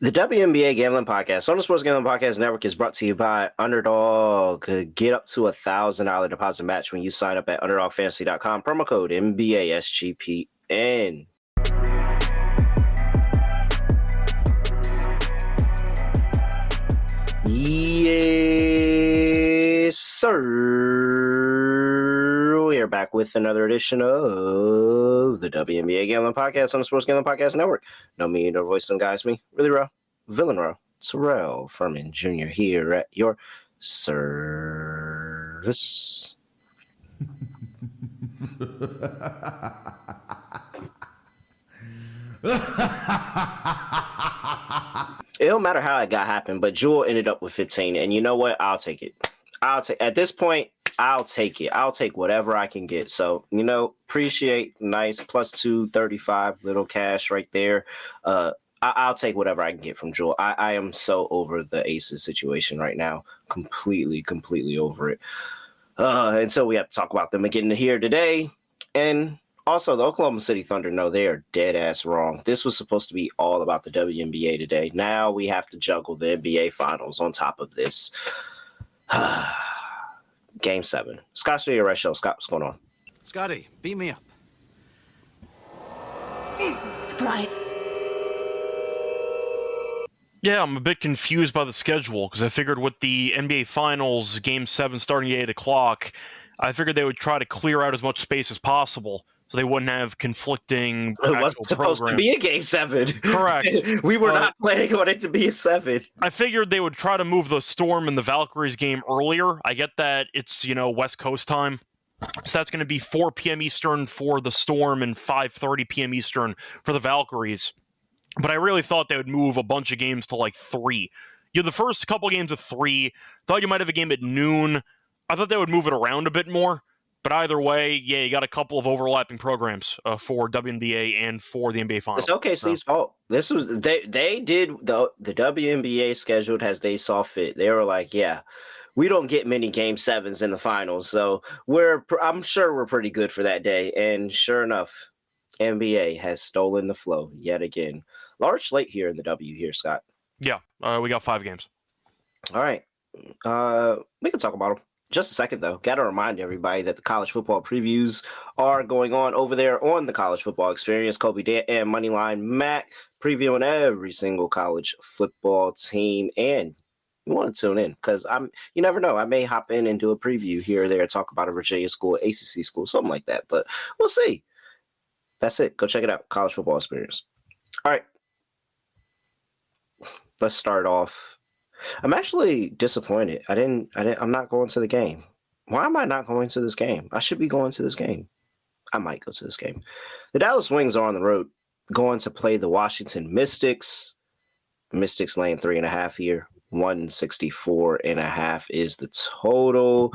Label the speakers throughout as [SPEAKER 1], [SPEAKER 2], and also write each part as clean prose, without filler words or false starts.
[SPEAKER 1] The WNBA Gambling Podcast on the Sports Gambling Podcast Network is brought to you by Underdog. Get up to $1,000 deposit match when you sign up at UnderdogFantasy.com. Promo code NBA SGPN. Yes, sir. We are back with another edition of the WNBA Gambling Podcast on the Sports Gambling Podcast Network. No me, no voice, no guys, me. Really raw, villain raw. Terrell, Furman Jr. here at your service. It don't matter how it got happened, but Jewel ended up with 15, and you know what? I'll take it. At this point, I'll take it. I'll take whatever I can get. So, appreciate nice plus 235 little cash right there. I'll take whatever I can get from Jewel. I am so over the Aces situation right now. Completely over it. And so we have to talk about them again here today. And also, the Oklahoma City Thunder, no, they are dead ass wrong. This was supposed to be all about the WNBA today. Now we have to juggle the NBA Finals on top of this. Game 7. Scott, Reichel. Scott, what's going on?
[SPEAKER 2] Scotty, beat me up.
[SPEAKER 3] Surprise.
[SPEAKER 4] Yeah, I'm a bit confused by the schedule because I figured with the NBA Finals, Game 7 starting at 8 o'clock, I figured they would try to clear out as much space as possible so they wouldn't have conflicting
[SPEAKER 1] It wasn't supposed to be a Game 7.
[SPEAKER 4] Correct.
[SPEAKER 1] We were not planning on it to be a 7.
[SPEAKER 4] I figured they would try to move the Storm and the Valkyries game earlier. I get that it's, West Coast time. So that's going to be 4 p.m. Eastern for the Storm and 5:30 p.m. Eastern for the Valkyries. But I really thought they would move a bunch of games to like 3. The first couple games of 3, thought you might have a game at noon. I thought they would move it around a bit more. But either way, yeah, you got a couple of overlapping programs for WNBA and for the NBA Finals.
[SPEAKER 1] It's OKC's fault. This was they did the WNBA scheduled as they saw fit. They were like, yeah, we don't get many Game 7s in the finals, so I'm sure we're pretty good for that day. And sure enough, NBA has stolen the flow yet again. Large slate here in the W here, Scott.
[SPEAKER 4] Yeah, we got 5 games.
[SPEAKER 1] All right. We can talk about them. Just a second, though. Got to remind everybody that the college football previews are going on over there on the College Football Experience. Kobe Dan and Moneyline Mac previewing every single college football team. And you want to tune in because you never know. I may hop in and do a preview here or there, talk about a Virginia school, ACC school, something like that. But we'll see. That's it. Go check it out. College Football Experience. All right. Let's start off. I'm actually disappointed. I'm not going to the game. Why am I not going to this game? I should be going to this game. I might go to this game. The Dallas Wings are on the road going to play the Washington Mystics. Mystics laying 3.5 here. 164.5 is the total.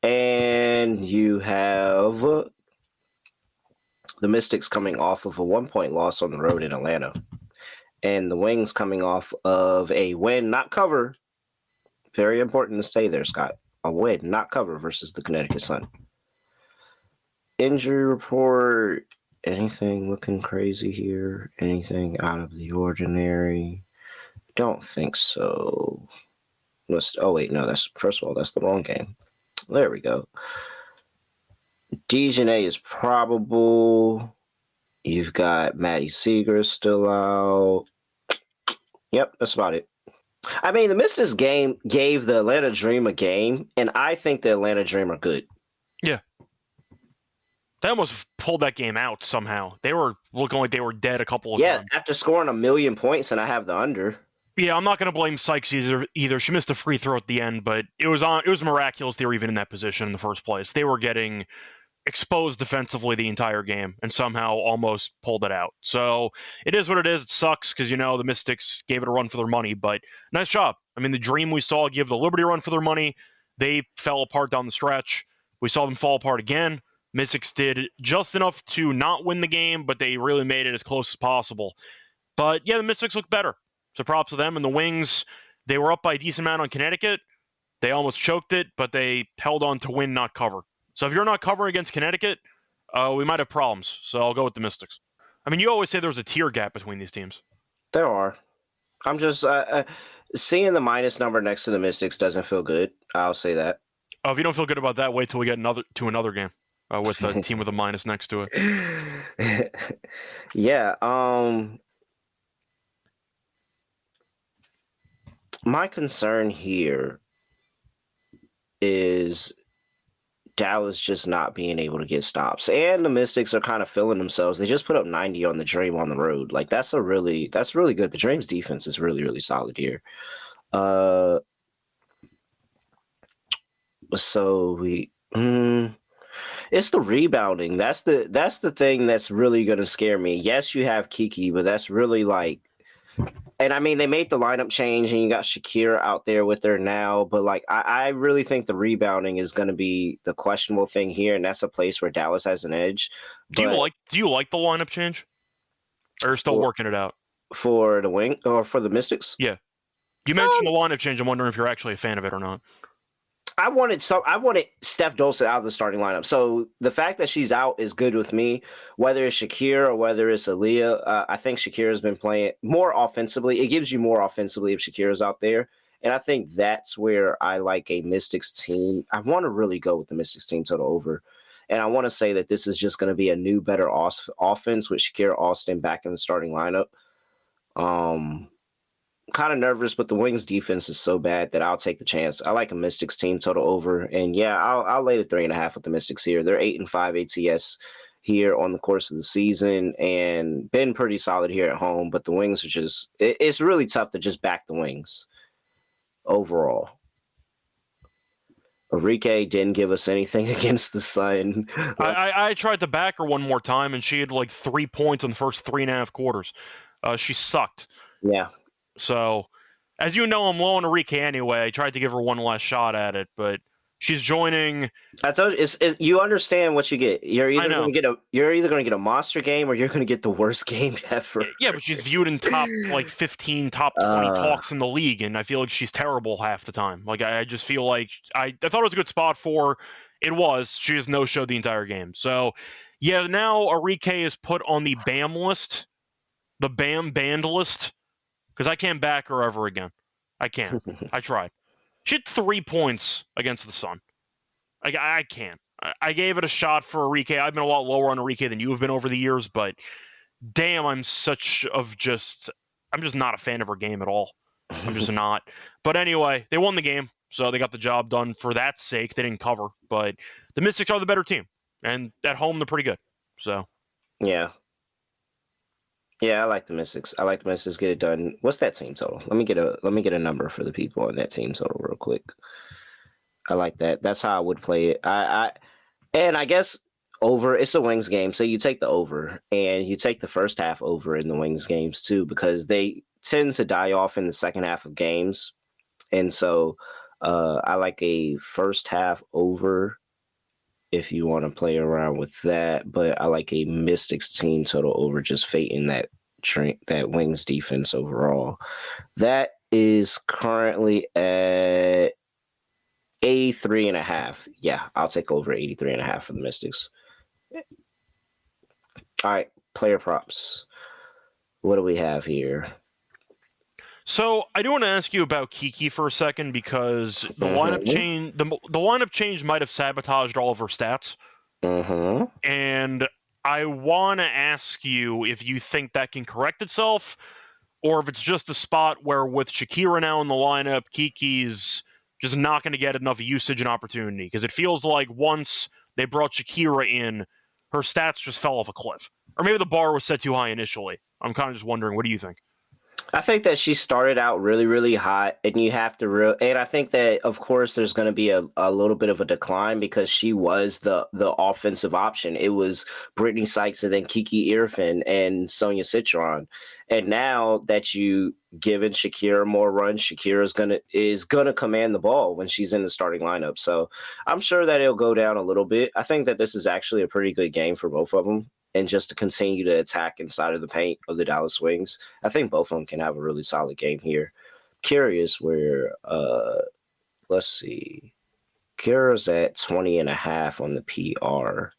[SPEAKER 1] And you have the Mystics coming off of a 1-point loss on the road in Atlanta. And the Wings coming off of a win, not cover. Very important to stay there, Scott. A win, not cover versus the Connecticut Sun. Injury report. Anything looking crazy here? Anything out of the ordinary? Don't think so. Oh, wait, no. First of all, that's the wrong game. There we go. Dejanay is probable. You've got Maddie Seeger still out. Yep, that's about it. I mean, the Mystics game gave the Atlanta Dream a game, and I think the Atlanta Dream are good.
[SPEAKER 4] Yeah. They almost pulled that game out somehow. They were looking like they were dead a couple of times.
[SPEAKER 1] Yeah, after scoring 1 million points, and I have the under.
[SPEAKER 4] Yeah, I'm not going to blame Sykes either. She missed a free throw at the end, but it was miraculous they were even in that position in the first place. They were getting exposed defensively the entire game and somehow almost pulled it out. So it is what it is. It sucks because, the Mystics gave it a run for their money, but nice job. I mean, the Dream we saw give the Liberty a run for their money. They fell apart down the stretch. We saw them fall apart again. Mystics did just enough to not win the game, but they really made it as close as possible. But yeah, the Mystics look better. So props to them. And the Wings, they were up by a decent amount on Connecticut. They almost choked it, but they held on to win, not cover. So if you're not covering against Connecticut, we might have problems. So I'll go with the Mystics. I mean, you always say there's a tier gap between these teams.
[SPEAKER 1] There are. I'm just seeing the minus number next to the Mystics doesn't feel good. I'll say that.
[SPEAKER 4] Oh, if you don't feel good about that, wait till we get another game with a team with a minus next to it.
[SPEAKER 1] Yeah. My concern here is Dallas just not being able to get stops, and the Mystics are kind of feeling themselves. They just put up 90 on the Dream on the road. Like that's really good. The Dream's defense is really, really solid here. So it's the rebounding. That's the thing that's really gonna scare me. Yes, you have Kiki, but that's really like. And I mean, they made the lineup change, and you got Shakira out there with her now. But like, I really think the rebounding is going to be the questionable thing here, and that's a place where Dallas has an edge.
[SPEAKER 4] Do you like the lineup change, or still working it out
[SPEAKER 1] for the wing or for the Mystics?
[SPEAKER 4] Yeah, you mentioned the lineup change. I'm wondering if you're actually a fan of it or not.
[SPEAKER 1] I wanted Steph Dolce out of the starting lineup. So the fact that she's out is good with me. Whether it's Shakira or whether it's Aaliyah, I think Shakira's been playing more offensively. It gives you more offensively if Shakira's out there. And I think that's where I like a Mystics team. I want to really go with the Mystics team total over. And I want to say that this is just going to be a new, better offense with Shakira Austin back in the starting lineup. Kind of nervous, but the Wings defense is so bad that I'll take the chance. I like a Mystics team total over, and yeah, I'll lay the 3.5 with the Mystics here. They're 8-5 ATS here on the course of the season, and been pretty solid here at home. But the Wings are just—it's really tough to just back the Wings overall. Enrique didn't give us anything against the Sun.
[SPEAKER 4] I tried to back her one more time, and she had like 3 points in the first 3.5 quarters. She sucked.
[SPEAKER 1] Yeah.
[SPEAKER 4] So, as you know, I'm low on Enrique anyway. I tried to give her one last shot at it, but she's joining.
[SPEAKER 1] I told you, you understand what you get. You're either going to get a monster game or you're going to get the worst game ever.
[SPEAKER 4] Yeah, but she's viewed in top 15, top 20 talks in the league, and I feel like she's terrible half the time. Like I just feel like I thought it was a good spot for her. It was. She just no-showed the entire game. So, yeah, now Enrique is put on the BAM list, the BAM banned list. Because I can't back her ever again. I can't. I tried. She had 3 points against the Sun. I can't. I gave it a shot for Enrique. I've been a lot lower on Enrique than you have been over the years, but damn, I'm just not a fan of her game at all. I'm just not. But anyway, they won the game, so they got the job done for that sake. They didn't cover, but the Mystics are the better team, and at home they're pretty good. So
[SPEAKER 1] yeah. Yeah, I like the Mystics. Get it done. What's that team total? Let me get a number for the people on that team total real quick. I like that. That's how I would play it. And I guess over. It's a Wings game, so you take the over, and you take the first half over in the Wings games too, because they tend to die off in the second half of games, and so I like a first half over. If you want to play around with that, but I like a Mystics team total over, just fating that Wings defense overall. That is currently at 83.5. Yeah, I'll take over 83.5 for the Mystics. All right, player props. What do we have here?
[SPEAKER 4] So I do want to ask you about Kiki for a second, because the lineup change, the lineup change might have sabotaged all of her stats. And I want to ask you if you think that can correct itself, or if it's just a spot where with Shakira now in the lineup, Kiki's just not going to get enough usage and opportunity. Because it feels like once they brought Shakira in, her stats just fell off a cliff. Or maybe the bar was set too high initially. I'm kind of just wondering, what do you think?
[SPEAKER 1] I think that she started out really, really hot, and you have to and I think that, of course, there's going to be a little bit of a decline because she was the offensive option. It was Brittany Sykes and then Kiki Irfin and Sonia Citron. And now that you given Shakira more runs, Shakira is gonna command the ball when she's in the starting lineup. So I'm sure that it'll go down a little bit. I think that this is actually a pretty good game for both of them. And just to continue to attack inside of the paint of the Dallas Wings, I think both of them can have a really solid game here. Curious where, let's see. Kira's at 20.5 on the PR.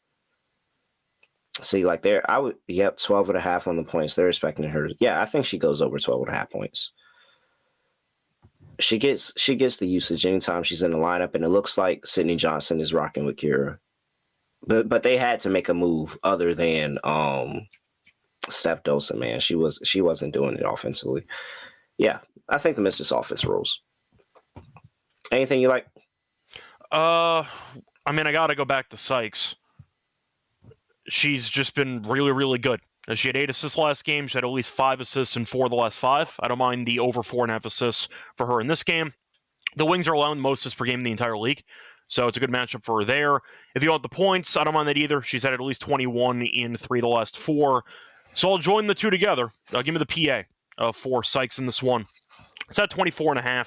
[SPEAKER 1] See, like 12.5 on the points. They're expecting her. Yeah, I think she goes over 12.5 points. She gets the usage anytime she's in the lineup, and it looks like Sydney Johnson is rocking with Kira. But they had to make a move other than Steph Dolson, man. She wasn't doing it offensively. Yeah, I think the Mystics offense rolls. Anything you like?
[SPEAKER 4] I mean, I got to go back to Sykes. She's just been really, really good. She had 8 assists last game. She had at least 5 assists in 4 of the last 5. I don't mind the over 4.5 assists for her in this game. The Wings are allowing the most assists per game in the entire league, so it's a good matchup for her there. If you want the points, I don't mind that either. She's had at least 21 in 3 of the last 4. So I'll join the two together. Give me the PA for Sykes in this one. It's at 24.5. I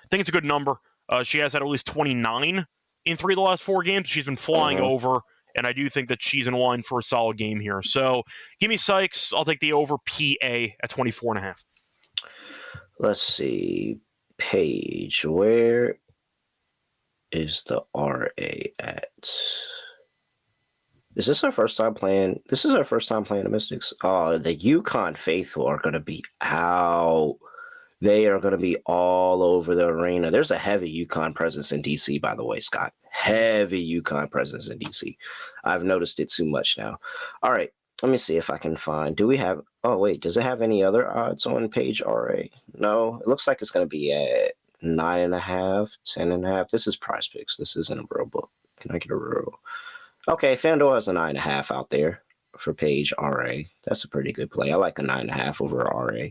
[SPEAKER 4] think it's a good number. She has had at least 29 in 3 of the last 4 games. She's been flying over, and I do think that she's in line for a solid game here. So give me Sykes. I'll take the over PA at 24.5.
[SPEAKER 1] Let's see. Paige, where is the RA at? Is this our first time playing? This is our first time playing the Mystics. Oh, the UConn faithful are going to be out. They are going to be all over the arena. There's a heavy UConn presence in DC, by the way, Scott. Heavy UConn presence in DC. I've noticed it too much now. All right, let me see if I can find. Do we have? Oh wait, does it have any other odds on Page RA? No, it looks like it's going to be at 9.5, 10.5. This is Prize Picks. This isn't a real book. Can I get a real? Okay, FanDuel has a 9.5 out there for Page RA. That's a pretty good play. I like a 9.5 over RA.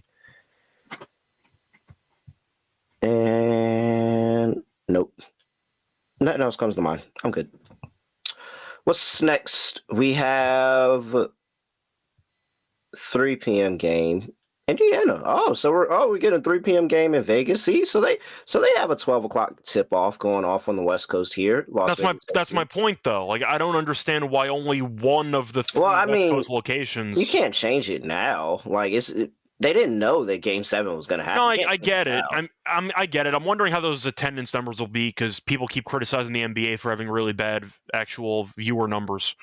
[SPEAKER 1] And nope. Nothing else comes to mind. I'm good. What's next? We have 3 p.m. game. Indiana. So we're getting a 3 p.m. game in Vegas. See, so they have a 12 o'clock tip off going off on the West Coast here.
[SPEAKER 4] That's my point though. Like, I don't understand why only one of the 3 West Coast locations.
[SPEAKER 1] You can't change it now. Like they didn't know that Game 7 was going to happen.
[SPEAKER 4] No, I get it. I get it. I'm wondering how those attendance numbers will be because people keep criticizing the NBA for having really bad actual viewer numbers.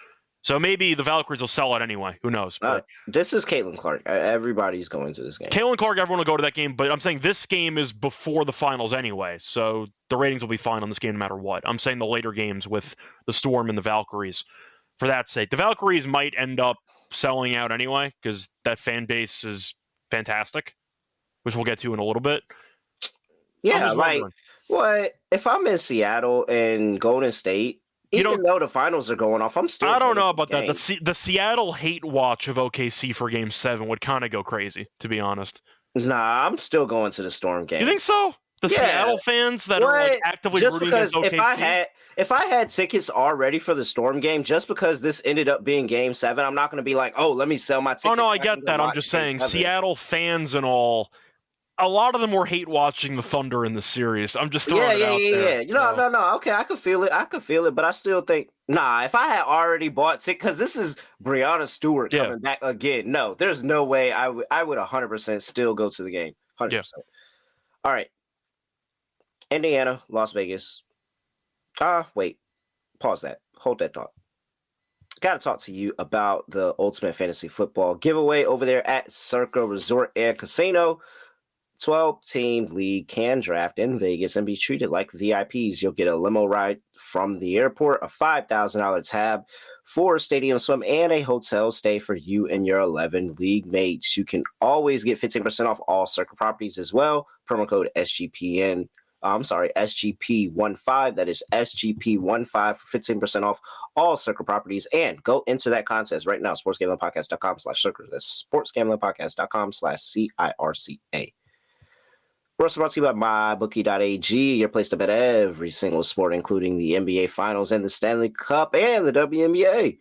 [SPEAKER 4] So maybe the Valkyries will sell it anyway. Who knows? But
[SPEAKER 1] this is Caitlin Clark. Everybody's going to this game.
[SPEAKER 4] Caitlin Clark, everyone will go to that game. But I'm saying this game is before the finals anyway. So the ratings will be fine on this game no matter what. I'm saying the later games with the Storm and the Valkyries. For that sake, the Valkyries might end up selling out anyway because that fan base is fantastic, which we'll get to in a little bit.
[SPEAKER 1] Yeah, like, what if I'm in Seattle and Golden State, even though the finals are going off, I'm still.
[SPEAKER 4] I don't know about that. The Seattle hate watch of OKC for Game 7 would kind of go crazy, to be honest.
[SPEAKER 1] Nah, I'm still going to the Storm game.
[SPEAKER 4] You think so? Seattle fans that are like actively rooting against OKC?
[SPEAKER 1] If I had tickets already for the Storm game, just because this ended up being Game 7, I'm not going to be like, oh, let me sell my tickets.
[SPEAKER 4] Oh, no, I get that. I'm just saying, Seattle fans and all, a lot of them were hate watching the Thunder in the series. I'm just throwing it out there.
[SPEAKER 1] Yeah. No. Okay, I could feel it. But I still think, if I had already bought tickets, because this is Breanna Stewart coming back again. No, there's no way I would 100% still go to the game. 100%. Yeah. All right. Indiana, Las Vegas. Wait. Pause that. Hold that thought. Got to talk to you about the Ultimate Fantasy Football giveaway over there at Circa Resort and Casino. 12-team league can draft in Vegas and be treated like VIPs. You'll get a limo ride from the airport, a $5,000 tab for a stadium swim, and a hotel stay for you and your 11 league mates. You can always get 15% off all Circa properties as well. Promo code SGPN. SGP15. That is SGP15 for 15% off all Circa properties. And go into that contest right now. sportsgamblingpodcast.com/Circa. That's sportsgamblingpodcast.com/CIRCA. We're also brought to you by MyBookie.ag, your place to bet every single sport, including the NBA Finals and the Stanley Cup and the WNBA.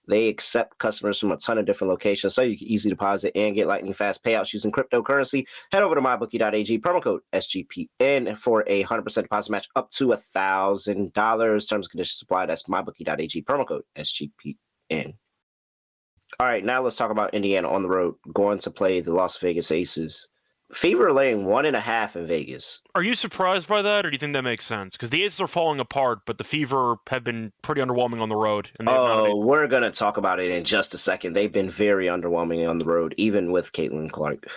[SPEAKER 1] They accept customers from a ton of different locations, so you can easily deposit and get lightning fast payouts using cryptocurrency. Head over to MyBookie.ag, promo code SGPN for a 100% deposit match up to $1,000. Terms and conditions apply. That's MyBookie.ag, promo code SGPN. All right, now let's talk about Indiana on the road, going to play the Las Vegas Aces. Fever laying 1.5 in Vegas.
[SPEAKER 4] Are you surprised by that, or do you think that makes sense? Because the Aces are falling apart, but the Fever have been pretty underwhelming on the road. And
[SPEAKER 1] we're going to talk about it in just a second. They've been very underwhelming on the road, even with Caitlin Clark.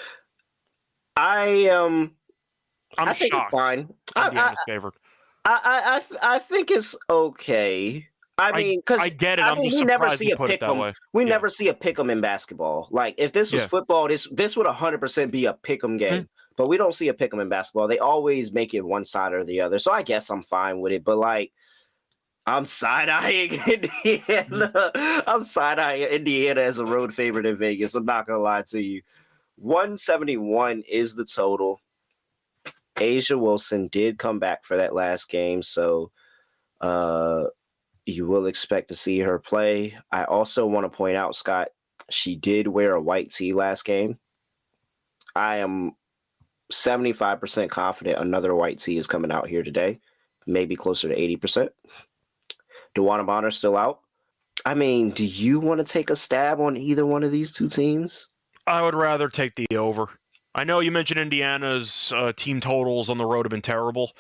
[SPEAKER 1] I
[SPEAKER 4] I'm
[SPEAKER 1] I think it's
[SPEAKER 4] shocked.
[SPEAKER 1] fine.
[SPEAKER 4] Indiana's favored.
[SPEAKER 1] I think it's okay. I mean, because
[SPEAKER 4] I get it. I'm just
[SPEAKER 1] we never
[SPEAKER 4] surprised
[SPEAKER 1] see
[SPEAKER 4] you
[SPEAKER 1] a
[SPEAKER 4] put it
[SPEAKER 1] pick
[SPEAKER 4] that
[SPEAKER 1] 'em.
[SPEAKER 4] way.
[SPEAKER 1] We
[SPEAKER 4] Yeah.
[SPEAKER 1] never see a pick 'em in basketball. Like if this was
[SPEAKER 4] Yeah.
[SPEAKER 1] football, this would 100% be a pick 'em game. But we don't see a pick 'em in basketball. They always make it one side or the other. So I guess I'm fine with it. But like, I'm side-eyeing Indiana. I'm side-eyeing Indiana as a road favorite in Vegas. I'm not gonna lie to you. 171 is the total. Asia Wilson did come back for that last game, so you will expect to see her play. I also want to point out, Scott, she did wear a white tee last game. I am 75% confident another white tee is coming out here today, maybe closer to 80%. DeWanna Bonner's still out. I mean, do you want to take a stab on either one of these two teams?
[SPEAKER 4] I would rather take the over. I know you mentioned Indiana's team totals on the road have been terrible.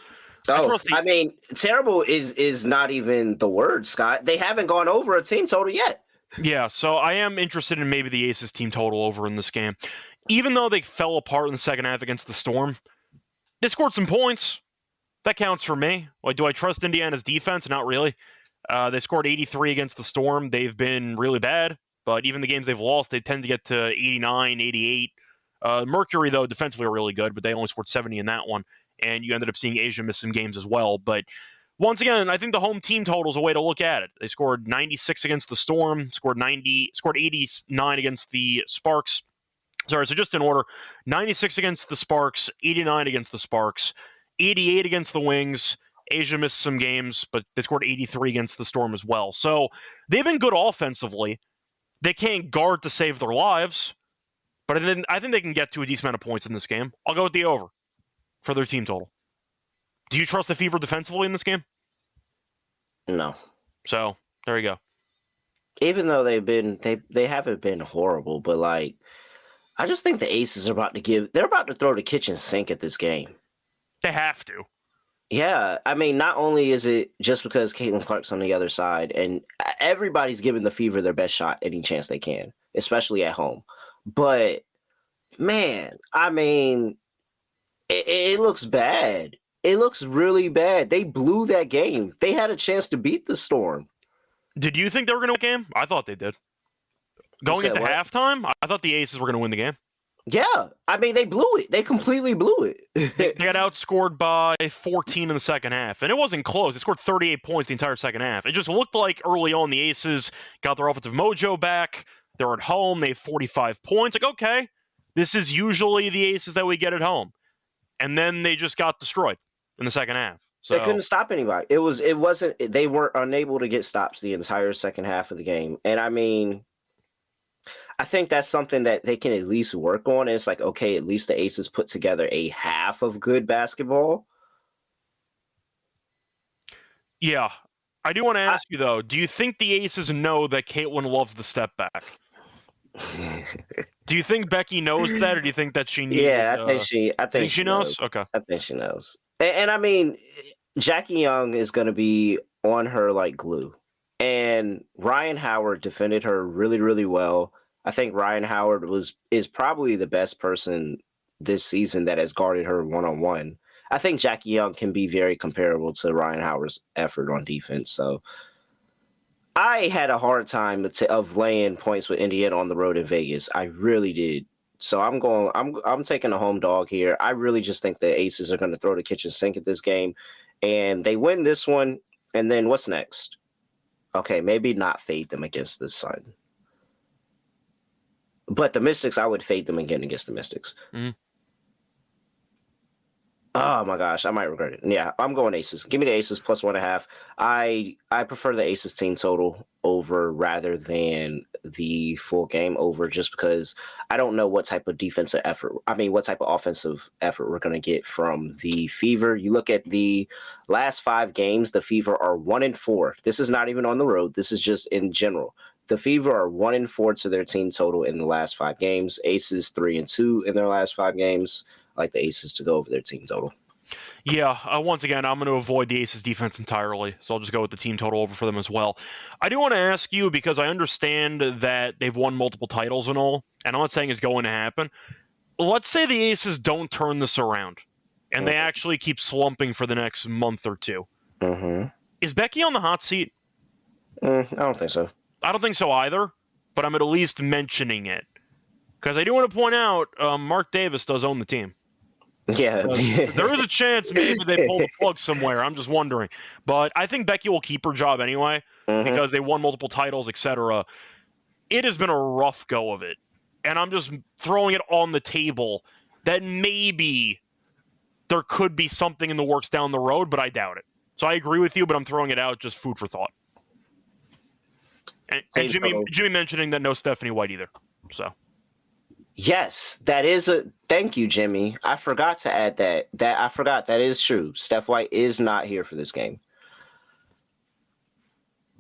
[SPEAKER 1] I mean, terrible is not even the word, Scott. They haven't gone over a team total yet.
[SPEAKER 4] Yeah, so I am interested in maybe the Aces team total over in this game. Even though they fell apart in the second half against the Storm, they scored some points. That counts for me. Like, do I trust Indiana's defense? Not really. They scored 83 against the Storm. They've been really bad, but even the games they've lost, they tend to get to 89, 88. Mercury, though, defensively are really good, but they only scored 70 in that one, and you ended up seeing Asia miss some games as well. But once again, I think the home team total is a way to look at it. They scored 96 against the Storm, scored 89 against the Sparks. Sorry, so just in order, 96 against the Sparks, 89 against the Sparks, 88 against the Wings. Asia missed some games, but they scored 83 against the Storm as well. So they've been good offensively. They can't guard to save their lives, but I think they can get to a decent amount of points in this game. I'll go with the over for their team total. Do you trust the Fever defensively in this game?
[SPEAKER 1] No.
[SPEAKER 4] So there you go.
[SPEAKER 1] Even though they haven't been horrible, but like, I just think the Aces are they're about to throw the kitchen sink at this game.
[SPEAKER 4] They have to.
[SPEAKER 1] Yeah, I mean, not only is it just because Caitlin Clark's on the other side, and everybody's giving the Fever their best shot any chance they can, especially at home. But, man, I mean, it looks bad. It looks really bad. They blew that game. They had a chance to beat the Storm.
[SPEAKER 4] Did you think they were going to win the game? I thought they did. Going into halftime, I thought the Aces were going to win the game.
[SPEAKER 1] Yeah, I mean, they blew it. They completely blew it.
[SPEAKER 4] They got outscored by 14 in the second half, and it wasn't close. They scored 38 points the entire second half. It just looked like early on the Aces got their offensive mojo back. They're at home. They have 45 points. Like, okay, this is usually the Aces that we get at home. And then they just got destroyed in the second half. So
[SPEAKER 1] they couldn't stop anybody. They weren't unable to get stops the entire second half of the game. And I mean, I think that's something that they can at least work on. It's like, okay, at least the Aces put together a half of good basketball.
[SPEAKER 4] Yeah. I do want to ask you, though, do you think the Aces know that Caitlin loves the step back? Do you think Becky knows that, or do you think that she needs?
[SPEAKER 1] Yeah, I think she knows.
[SPEAKER 4] Okay.
[SPEAKER 1] I think she knows. And I mean, Jackie Young is going to be on her like glue. And Ryan Howard defended her really, really well. I think Ryan Howard is probably the best person this season that has guarded her one-on-one. I think Jackie Young can be very comparable to Ryan Howard's effort on defense. So I had a hard time of laying points with Indiana on the road in Vegas. I really did. So I'm taking a home dog here. I really just think the Aces are going to throw the kitchen sink at this game, and they win this one. And then what's next? Okay, maybe not fade them against the Sun. But the Mystics, I would fade them again against the Mystics. Mm-hmm. Oh my gosh, I might regret it. Yeah, I'm going Aces. Give me the Aces plus 1.5. I prefer the Aces team total over rather than the full game over, just because I don't know what type of what type of offensive effort we're going to get from the Fever. You look at the last 5 games, the Fever are 1-4. This is not even on the road. This is just in general. The Fever are 1-4 to their team total in the last 5 games. Aces 3-2 in their last 5 games. I like the Aces to go over their team total.
[SPEAKER 4] Yeah, once again, I'm going to avoid the Aces defense entirely, so I'll just go with the team total over for them as well. I do want to ask you, because I understand that they've won multiple titles and all, and I'm not saying it's going to happen. Let's say the Aces don't turn this around. and they actually keep slumping for the next month or two. Is Becky on the hot seat?
[SPEAKER 1] I don't think so.
[SPEAKER 4] I don't think so either, but I'm at least mentioning it. Because I do want to point out, Mark Davis does own the team.
[SPEAKER 1] Yeah.
[SPEAKER 4] There is a chance maybe they pull the plug somewhere. I'm just wondering. But I think Becky will keep her job anyway because they won multiple titles, etc. It has been a rough go of it. And I'm just throwing it on the table that maybe there could be something in the works down the road, but I doubt it. So I agree with you, but I'm throwing it out just food for thought. And Jimmy mentioning that no Stephanie White either. So.
[SPEAKER 1] Yes, that is thank you, Jimmy. I forgot to add that. That is true. Steph White is not here for this game.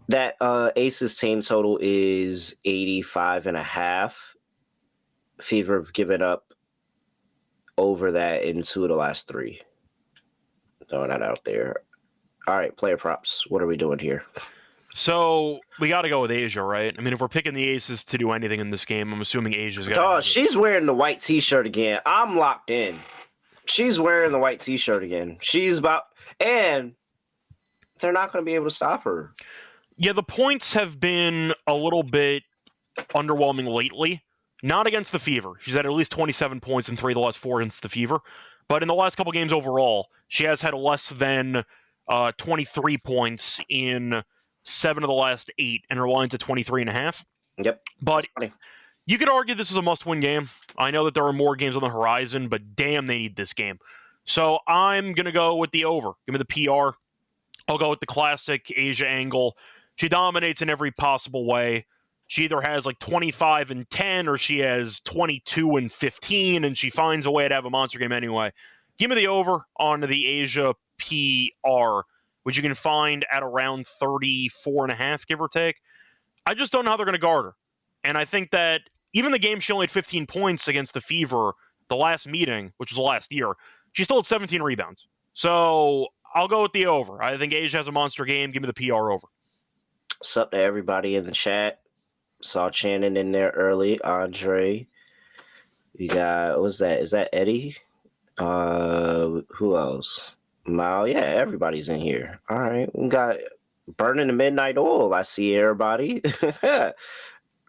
[SPEAKER 1] That Aces team total is 85.5. Fever have given up over that in 2 of the last 3. Throwing that out there. All right, player props. What are we doing here?
[SPEAKER 4] So we got to go with Asia, right? I mean, if we're picking the Aces to do anything in this game, I'm assuming Asia's got.
[SPEAKER 1] Oh, she's wearing the white T-shirt again. I'm locked in. She's wearing the white T-shirt again. And they're not going to be able to stop her.
[SPEAKER 4] Yeah, the points have been a little bit underwhelming lately. Not against the Fever. She's had at least 27 points in 3 of the last 4 against the Fever. But in the last couple games overall, she has had less than 23 points in 7 of the last 8, and her line's at 23.5.
[SPEAKER 1] Yep.
[SPEAKER 4] But you could argue this is a must-win game. I know that there are more games on the horizon, but damn, they need this game. So I'm going to go with the over. Give me the PR. I'll go with the classic Asia angle. She dominates in every possible way. She either has like 25 and 10, or she has 22 and 15, and she finds a way to have a monster game anyway. Give me the over on the Asia PR, which you can find at around 34.5, give or take. I just don't know how they're going to guard her. And I think that even the game she only had 15 points against the Fever, the last meeting, which was last year, she still had 17 rebounds. So I'll go with the over. I think Asia has a monster game. Give me the PR over.
[SPEAKER 1] What's up to everybody in the chat? Saw Shannon in there early. Andre. You got, what was that? Is that Eddie? Who else? Mao. Yeah, everybody's in here. All right. We got Burning the Midnight Oil. I see everybody.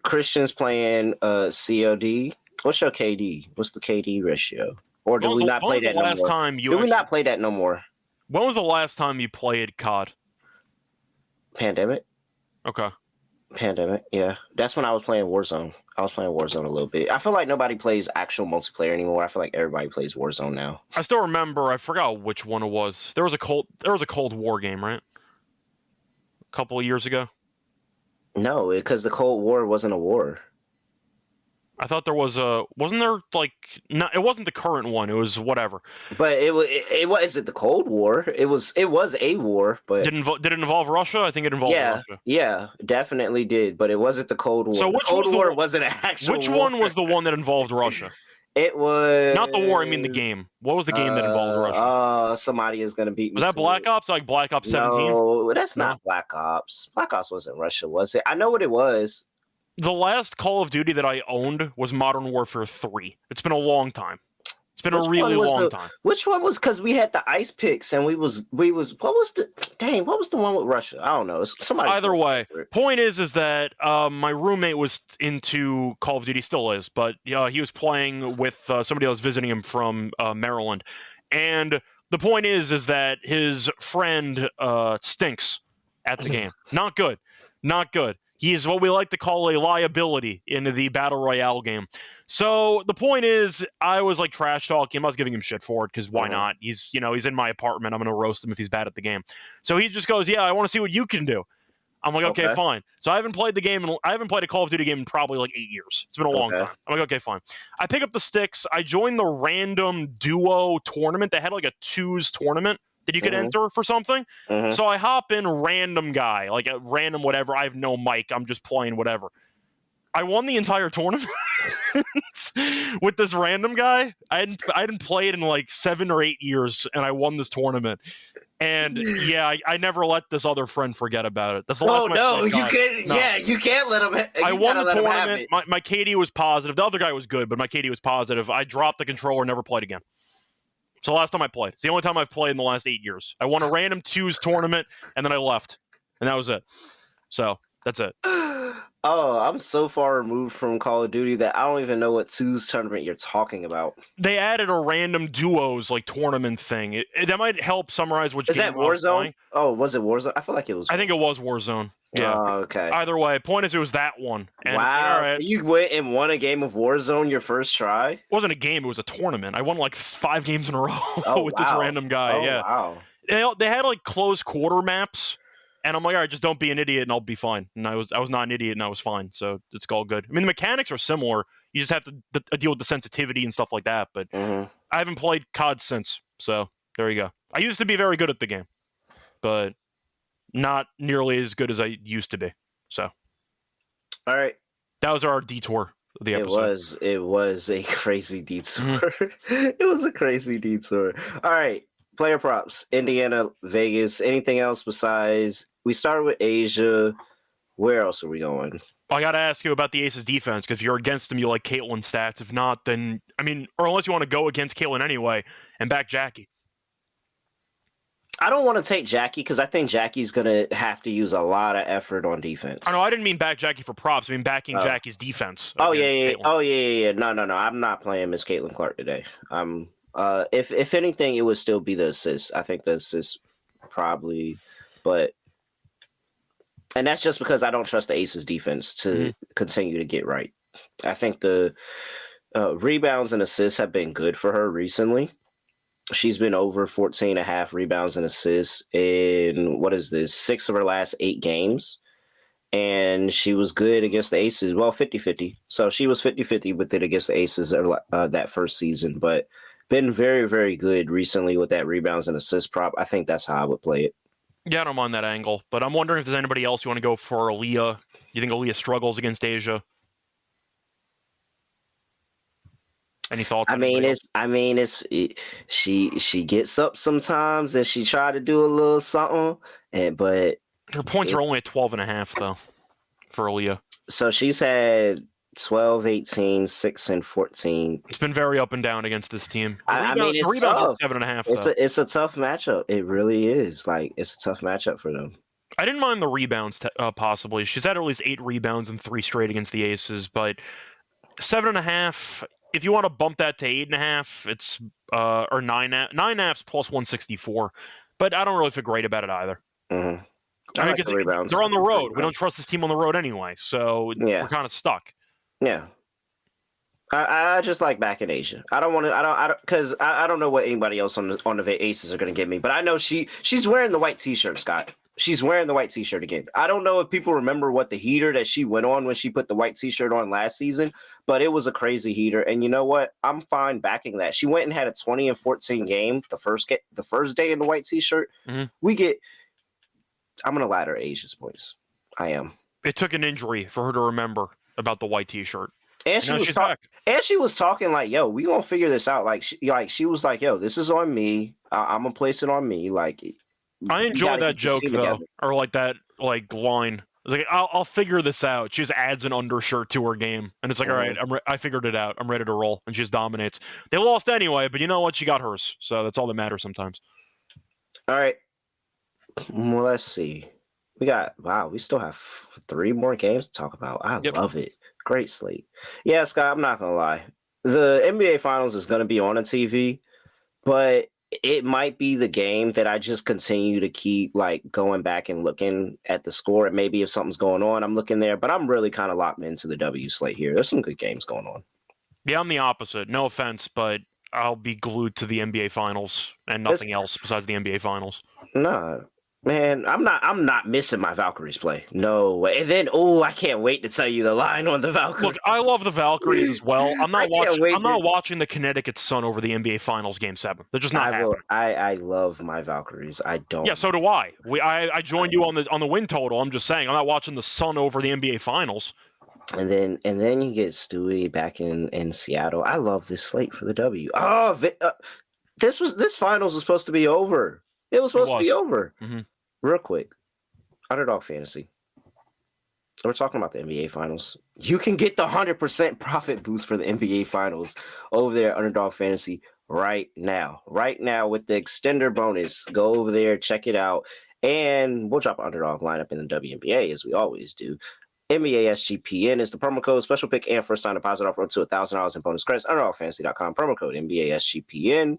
[SPEAKER 1] Christian's playing COD. What's your KD? What's the KD ratio? Or do we not play that no more? Do we not play that no more?
[SPEAKER 4] When was the last time you played COD?
[SPEAKER 1] Pandemic.
[SPEAKER 4] Okay.
[SPEAKER 1] Pandemic, yeah. That's when I was playing Warzone. I was playing Warzone a little bit. I feel like nobody plays actual multiplayer anymore. I feel like everybody plays Warzone now.
[SPEAKER 4] I still remember, I forgot which one it was. There was a Cold War game, right? A couple of years ago?
[SPEAKER 1] No, because the Cold War wasn't a war.
[SPEAKER 4] I thought there was wasn't there like, no, it wasn't the current one, it was whatever.
[SPEAKER 1] But it was it the Cold War? It was a war, but
[SPEAKER 4] did it involve Russia? I think it involved Russia.
[SPEAKER 1] Yeah, definitely did, but it wasn't the Cold War.
[SPEAKER 4] So
[SPEAKER 1] the Cold War wasn't an actual
[SPEAKER 4] Which
[SPEAKER 1] war.
[SPEAKER 4] one was the one that involved Russia?
[SPEAKER 1] It was
[SPEAKER 4] not the war, I mean the game. What was the game that involved Russia?
[SPEAKER 1] Somebody is gonna beat me.
[SPEAKER 4] Was that Black Ops? Like Black Ops 17?
[SPEAKER 1] No, that's not Black Ops. Black Ops wasn't Russia, was it? I know what it was.
[SPEAKER 4] The last Call of Duty that I owned was Modern Warfare 3. It's been a long time. It's been a really long time.
[SPEAKER 1] Which one was, because we had the ice picks and we was what was the one with Russia? I don't know. Somebody.
[SPEAKER 4] Either way, point is that my roommate was into Call of Duty, still is, but he was playing with somebody else visiting him from Maryland. And the point is that his friend stinks at the game. Not good. Not good. He is what we like to call a liability in the Battle Royale game. So the point is, I was like trash talking him. I was giving him shit for it because why not? He's in my apartment. I'm going to roast him if he's bad at the game. So he just goes, yeah, I want to see what you can do. I'm like, okay, fine. So I haven't played the game. I haven't played a Call of Duty game in probably like 8 years. It's been a long time. I'm like, okay, fine. I pick up the sticks. I joined the random duo tournament. They had like a twos tournament that you could enter for something. So I hop in random guy, like a random whatever. I have no mic. I'm just playing whatever. I won the entire tournament with this random guy. I hadn't played in like 7 or 8 years, and I won this tournament. And yeah, I never let this other friend forget about it. That's the last time
[SPEAKER 1] you can't. No. Yeah, you can't let him.
[SPEAKER 4] I won the tournament. My KD was positive. The other guy was good, but my KD was positive. I dropped the controller, never played again. So last time I played. It's the only time I've played in the last 8 years. I won a random twos tournament, and then I left. And that was it. So that's it.
[SPEAKER 1] Oh, I'm so far removed from Call of Duty that I don't even know what twos tournament you're talking about.
[SPEAKER 4] They added a random duos like tournament thing. That might help summarize which
[SPEAKER 1] Is
[SPEAKER 4] game
[SPEAKER 1] that Warzone? Oh, was it Warzone? I feel like it was.
[SPEAKER 4] I think it was Warzone. Yeah.
[SPEAKER 1] Okay.
[SPEAKER 4] Either way, point is it was that one. And
[SPEAKER 1] wow.
[SPEAKER 4] It's like, all right.
[SPEAKER 1] So you went and won a game of Warzone your first try?
[SPEAKER 4] It wasn't a game. It was a tournament. I won like 5 games in a row with this random guy.
[SPEAKER 1] Oh,
[SPEAKER 4] yeah.
[SPEAKER 1] Wow.
[SPEAKER 4] They had like close quarter maps. And I'm like, all right, just don't be an idiot and I'll be fine. And I was not an idiot and I was fine. So it's all good. I mean, the mechanics are similar. You just have to deal with the sensitivity and stuff like that. But I haven't played COD since. So there you go. I used to be very good at the game, but not nearly as good as I used to be. So.
[SPEAKER 1] All right.
[SPEAKER 4] That was our detour of the episode.
[SPEAKER 1] It was a crazy detour. It was a crazy detour. All right. Player props, Indiana, Vegas, anything else besides, we started with Asia. Where else are we going?
[SPEAKER 4] I got to ask you about the Aces defense, because if you're against them, you like Caitlyn stats. If not, then, I mean, or unless you want to go against Caitlyn anyway and back Jackie.
[SPEAKER 1] I don't want to take Jackie because I think Jackie's going to have to use a lot of effort on defense.
[SPEAKER 4] Oh, no, I didn't mean back Jackie for props. I mean backing Jackie's defense.
[SPEAKER 1] Oh, yeah. Oh, yeah. No. I'm not playing Miss Caitlyn Clark today. If anything, it would still be the assist. I think the assist probably, and that's just because I don't trust the Aces defense to continue to get right. I think the rebounds and assists have been good for her recently. She's been over 14.5 rebounds and assists in, 6 of her last 8 games. And she was good against the Aces. Well, 50-50. So she was 50-50 with it against the Aces that first season. But been very, very good recently with that rebounds and assist prop. I think that's how I would play it.
[SPEAKER 4] Yeah, I don't mind that angle. But I'm wondering if there's anybody else you want to go for Aaliyah. You think Aaliyah struggles against Asia? Any thoughts?
[SPEAKER 1] She gets up sometimes and she try to do a little something, but
[SPEAKER 4] her points are only at 12.5 though for Aaliyah.
[SPEAKER 1] So she's had 12, 18, 6, and 14.
[SPEAKER 4] It's been very up and down against this team.
[SPEAKER 1] It's tough.
[SPEAKER 4] 7.5.
[SPEAKER 1] It's a tough matchup. It really is. It's a tough matchup for them.
[SPEAKER 4] I didn't mind the rebounds possibly. She's had at least 8 rebounds and 3 straight against the Aces, but 7.5. If you want to bump that to 8.5, it's or 9.5's plus 164. But I don't really feel great about it either.
[SPEAKER 1] Mm-hmm.
[SPEAKER 4] I mean, because they're on the road. We don't trust this team on the road anyway, so we're kind of stuck.
[SPEAKER 1] Yeah. I just like back in Asia. I don't because I don't know what anybody else on the Aces are going to give me, but I know she's wearing the white T-shirt, Scott. She's wearing the white T-shirt again. I don't know if people remember what the heater that she went on when she put the white T-shirt on last season, but it was a crazy heater. And you know what? I'm fine backing that. She went and had a 20-14 game the first day in the white T-shirt. Mm-hmm. I'm going to ladder Asia's points. I am.
[SPEAKER 4] It took an injury for her to remember about the white T-shirt.
[SPEAKER 1] And she was talking like, "Yo, we gonna figure this out." She was like, "Yo, this is on me. I'm gonna place it on me."
[SPEAKER 4] I enjoy that joke though, or that line. It's like, I'll figure this out. She just adds an undershirt to her game, and it's like, all right, I figured it out. I'm ready to roll, and she just dominates. They lost anyway, but you know what? She got hers, so that's all that matters sometimes.
[SPEAKER 1] All right. Well, let's see. We still have 3 more games to talk about. I love it. Great slate. Yeah, Scott, I'm not going to lie. The NBA Finals is going to be on a TV, but it might be the game that I just continue to keep going back and looking at the score. And maybe if something's going on, I'm looking there. But I'm really kind of locked into the W slate here. There's some good games going on. Yeah,
[SPEAKER 4] I'm the opposite. No offense, but I'll be glued to the NBA Finals and nothing else besides the NBA Finals.
[SPEAKER 1] No. Man, I'm not missing my Valkyries play. No way. And then, I can't wait to tell you the line on the Valkyries.
[SPEAKER 4] Look, I love the Valkyries as well. I'm not watching the Connecticut Sun over the NBA Finals Game 7. They're just not happening.
[SPEAKER 1] I love my Valkyries. I don't.
[SPEAKER 4] Yeah, so do I. I joined you on the win total. I'm just saying, I'm not watching the Sun over the NBA Finals.
[SPEAKER 1] And then you get Stewie back in Seattle. I love this slate for the W. This finals was supposed to be over. It was supposed to be over.
[SPEAKER 4] Mm-hmm.
[SPEAKER 1] Real quick. Underdog Fantasy. We're talking about the NBA Finals. You can get the 100% profit boost for the NBA Finals over there at Underdog Fantasy right now. Right now with the extender bonus. Go over there, check it out. And we'll drop an underdog lineup in the WNBA as we always do. NBA SGPN is the promo code, special pick, and first time deposit offer up to $1,000 in bonus credits. UnderddogFantasy.com, promo code NBA SGPN.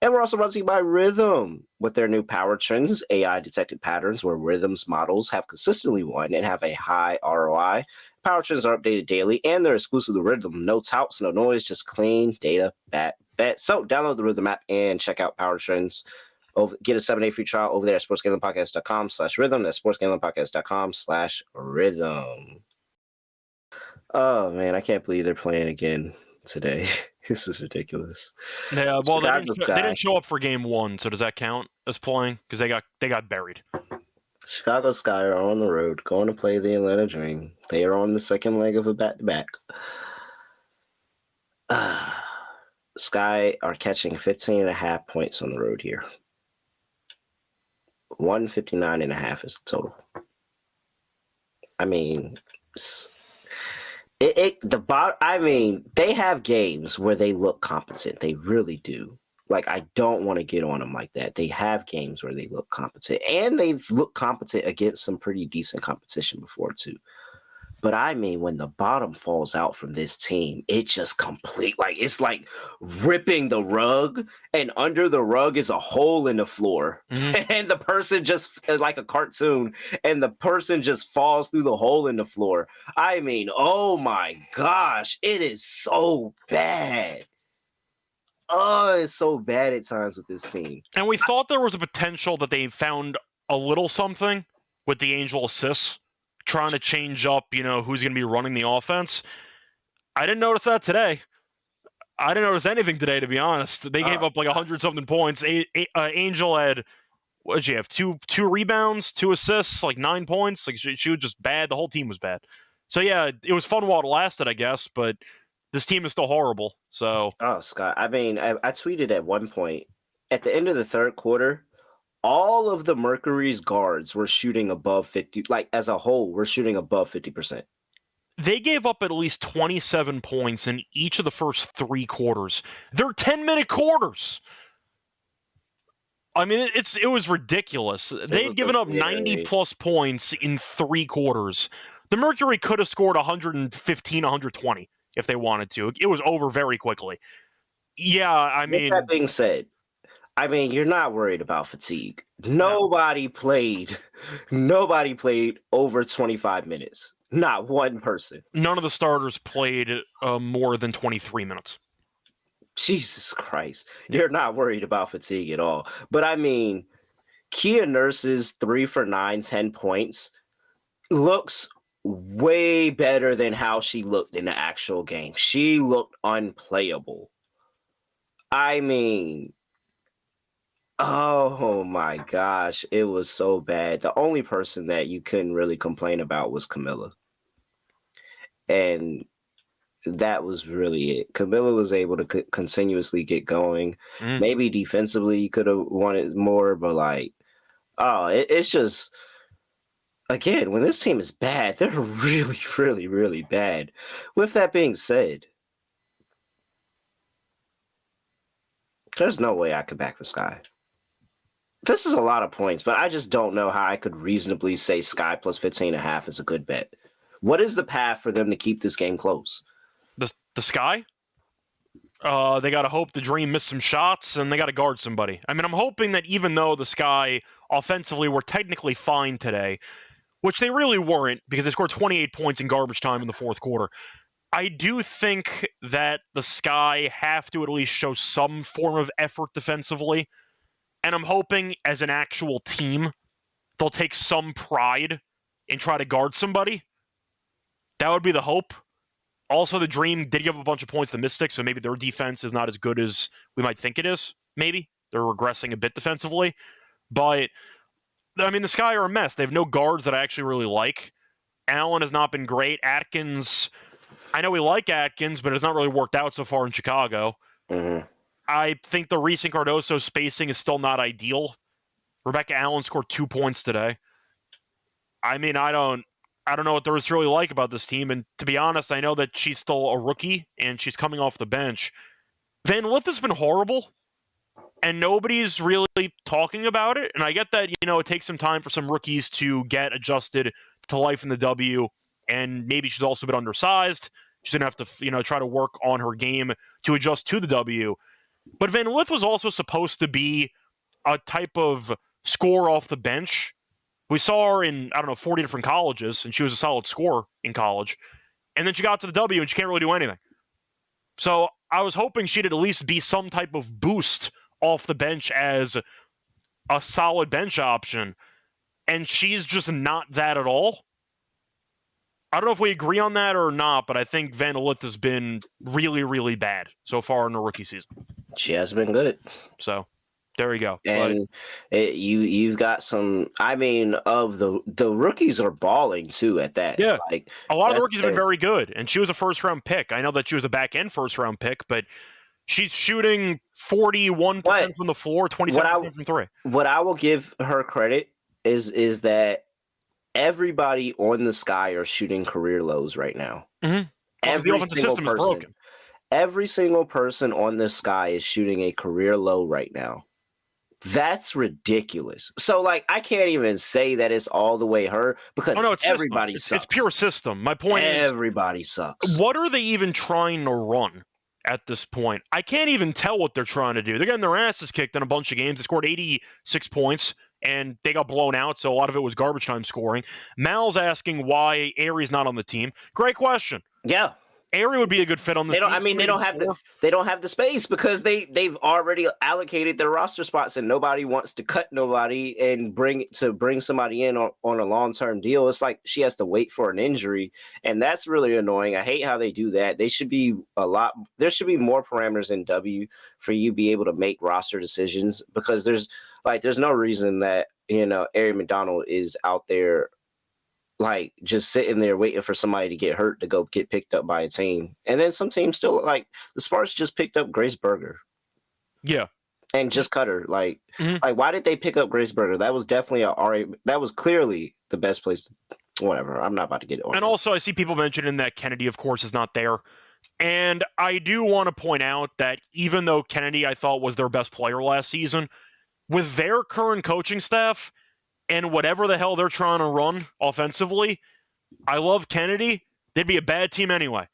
[SPEAKER 1] And we're also brought to you by Rhythm with their new Power Trends, AI detected patterns where Rhythm's models have consistently won and have a high ROI. Power Trends are updated daily and they're exclusive to Rhythm. No touts, no noise, just clean data bet. So download the Rhythm app and check out Power Trends. Get a 7-day free trial over there at sportsgamblingpodcast.com/rhythm. That's sportsgamblingpodcast.com/rhythm. Oh, man, I can't believe they're playing again today. This is ridiculous.
[SPEAKER 4] Yeah, well, they didn't show up for game 1, so does that count as playing? Because they got buried.
[SPEAKER 1] Chicago Sky are on the road going to play the Atlanta Dream. They are on the second leg of a back-to-back. Sky are catching 15.5 points on the road here. 159.5 is the total. I mean, they have games where they look competent. They really do. Like, I don't want to get on them like that. They have games where they look competent, and they've looked competent against some pretty decent competition before too. But I mean, when the bottom falls out from this team, it just it's like ripping the rug, and under the rug is a hole in the floor. Mm-hmm. And the person just, like a cartoon, and the person just falls through the hole in the floor. I mean, oh my gosh, it is so bad. Oh, it's so bad at times with this team.
[SPEAKER 4] And we thought there was a potential that they found a little something with the Angel assists, trying to change up, who's going to be running the offense. I didn't notice that today. I didn't notice anything today, to be honest. They gave up like 100-something points. Angel had, what did she have? Two rebounds, 2 assists, like 9 points. Like she was just bad. The whole team was bad. So yeah, it was fun while it lasted, I guess, but this team is still horrible. So
[SPEAKER 1] Scott, I mean, I tweeted at one point, at the end of the third quarter, all of the Mercury's guards were shooting above 50, like as a whole, we're shooting above 50%.
[SPEAKER 4] They gave up at least 27 points in each of the first 3 quarters. They're 10-minute quarters. I mean, it was ridiculous. They'd given up 90-plus points in 3 quarters. The Mercury could have scored 115, 120 if they wanted to. It was over very quickly. Yeah, I mean...
[SPEAKER 1] With that being said, you're not worried about fatigue. Nobody played over 25 minutes. Not one person.
[SPEAKER 4] None of the starters played more than 23 minutes.
[SPEAKER 1] Jesus Christ. You're not worried about fatigue at all. But I mean, Kia Nurse's 3 for 9, 10 points looks way better than how she looked in the actual game. She looked unplayable. I mean... Oh my gosh, it was so bad. The only person that you couldn't really complain about was Camilla. And that was really it. Camilla was able to continuously get going. Maybe defensively you could have wanted more, but it's just, again, when this team is bad, they're really, really, really bad. With that being said, there's no way I could back the Sky. This is a lot of points, but I just don't know how I could reasonably say Sky plus 15.5 is a good bet. What is the path for them to keep this game close?
[SPEAKER 4] The Sky? They got to hope the Dream missed some shots, and they got to guard somebody. I mean, I'm hoping that even though the Sky offensively were technically fine today, which they really weren't because they scored 28 points in garbage time in the fourth quarter, I do think that the Sky have to at least show some form of effort defensively. And I'm hoping, as an actual team, they'll take some pride and try to guard somebody. That would be the hope. Also, the Dream did give up a bunch of points to the Mystics, so maybe their defense is not as good as we might think it is. Maybe. They're regressing a bit defensively. But, I mean, the Sky are a mess. They have no guards that I actually really like. Allen has not been great. Atkins, I know we like Atkins, but it's not really worked out so far in Chicago.
[SPEAKER 1] Mm-hmm.
[SPEAKER 4] I think the Reese and Cardoso spacing is still not ideal. Rebecca Allen scored 2 points today. I mean, I don't know what there is to really like about this team. And to be honest, I know that she's still a rookie and she's coming off the bench. Van Lith has been horrible, and nobody's really talking about it. And I get that, it takes some time for some rookies to get adjusted to life in the W, and maybe she's also been undersized. She's going to have to, try to work on her game to adjust to the W. But Van Lith was also supposed to be a type of scorer off the bench. We saw her in, 40 different colleges, and she was a solid scorer in college. And then she got to the W, and she can't really do anything. So I was hoping she'd at least be some type of boost off the bench as a solid bench option. And she's just not that at all. I don't know if we agree on that or not, but I think Van Lith has been really, really bad so far in the rookie season.
[SPEAKER 1] She has been good.
[SPEAKER 4] So there we go.
[SPEAKER 1] And you've got some. I mean, of the rookies are balling too. At that,
[SPEAKER 4] yeah,
[SPEAKER 1] like
[SPEAKER 4] a lot of the rookies have been very good, and she was a first-round pick. I know that she was a back-end first-round pick, but she's shooting 41% from the floor, 27% from three.
[SPEAKER 1] What I will give her credit is that everybody on the Sky are shooting career lows right now.
[SPEAKER 4] Mm-hmm. The offensive system is broken.
[SPEAKER 1] Every single person on the Sky is shooting a career low right now. That's ridiculous. So, I can't even say that it's all the way her because everybody sucks.
[SPEAKER 4] It's pure system. My point is
[SPEAKER 1] everybody sucks.
[SPEAKER 4] What are they even trying to run at this point? I can't even tell what they're trying to do. They're getting their asses kicked in a bunch of games. They scored 86 points, and they got blown out, so a lot of it was garbage time scoring. Mal's asking why Aries not on the team. Great question.
[SPEAKER 1] Yeah.
[SPEAKER 4] Ari would be a good fit on this team.
[SPEAKER 1] They don't have the space because they've already allocated their roster spots and nobody wants to cut nobody and bring somebody in on a long-term deal. It's like she has to wait for an injury, and that's really annoying. I hate how they do that. There should be more parameters in W for you to be able to make roster decisions because there's no reason that, Ari McDonald is out there just sitting there waiting for somebody to get hurt to go get picked up by a team. And then some teams still the Sparks just picked up Grace Berger.
[SPEAKER 4] Yeah.
[SPEAKER 1] And just cut her. Why did they pick up Grace Berger? That was definitely that was clearly the best place. Whatever. I'm not about to get it on.
[SPEAKER 4] And also I see people mentioning that Kennedy, of course, is not there. And I do want to point out that even though Kennedy, I thought, was their best player last season, with their current coaching staff, and whatever the hell they're trying to run offensively, I love Kennedy. They'd be a bad team anyway.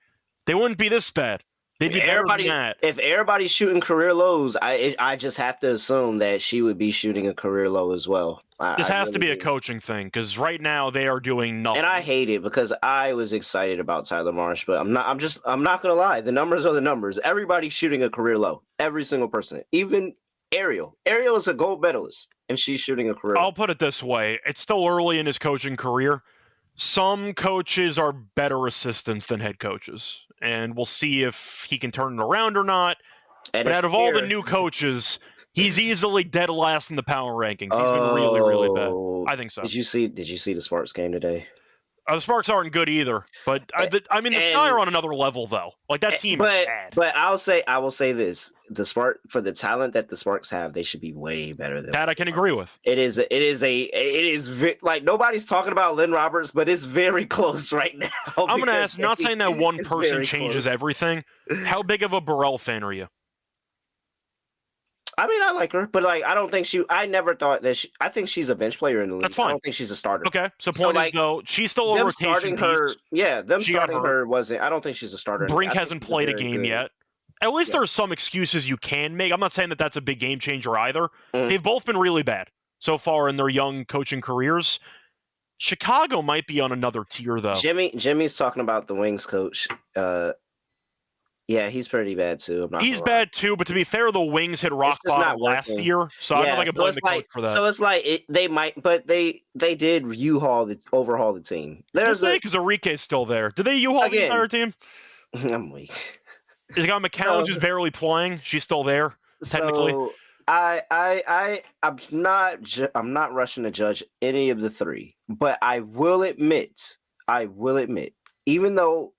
[SPEAKER 4] They wouldn't be this bad. They'd be better than that.
[SPEAKER 1] If everybody's shooting career lows, I just have to assume that she would be shooting a career low as well.
[SPEAKER 4] This has to be a coaching thing because right now they are doing nothing.
[SPEAKER 1] And I hate it because I was excited about Tyler Marsh, but I'm not gonna lie. The numbers are the numbers. Everybody's shooting a career low. Every single person, even Ariel. Ariel is a gold medalist, and she's shooting a career.
[SPEAKER 4] I'll put it this way. It's still early in his coaching career. Some coaches are better assistants than head coaches, and we'll see if he can turn it around or not. But out of all the new coaches, he's easily dead last in the power rankings. He's been really, really bad. I think so.
[SPEAKER 1] Did you see the Sparks game today?
[SPEAKER 4] The Sparks aren't good either, but the Sky are on another level though. That team is bad.
[SPEAKER 1] But I will say this: the Spark, for the talent that the Sparks have, they should be way better than
[SPEAKER 4] that. I can agree with.
[SPEAKER 1] It is nobody's talking about Lynn Roberts, but it's very close right now.
[SPEAKER 4] I'm going to ask. Not saying that one person changes everything. How big of a Burrell fan are you?
[SPEAKER 1] I mean, I like her, but I don't think I never thought that I think she's a bench player in the league.
[SPEAKER 4] That's fine.
[SPEAKER 1] I don't think she's a starter.
[SPEAKER 4] Okay. So point is though, she's still a rotation piece.
[SPEAKER 1] Them starting her wasn't. I don't think she's a starter.
[SPEAKER 4] Brink hasn't played a game yet. At least there's some excuses you can make. I'm not saying that that's a big game changer either. They've both been really bad so far in their young coaching careers. Chicago might be on another tier though.
[SPEAKER 1] Jimmy's talking about the Wings coach. Yeah, he's pretty bad too.
[SPEAKER 4] He's bad too, but to be fair, the Wings hit rock bottom last year, so I don't think I blame the coach for that.
[SPEAKER 1] So it's they might, but they did overhaul the team.
[SPEAKER 4] Because Enrique's still there. Did they U-Haul the entire team?
[SPEAKER 1] I'm weak.
[SPEAKER 4] You got McCallum who's barely playing. She's still there technically.
[SPEAKER 1] So I'm not rushing to judge any of the three, but I will admit, even though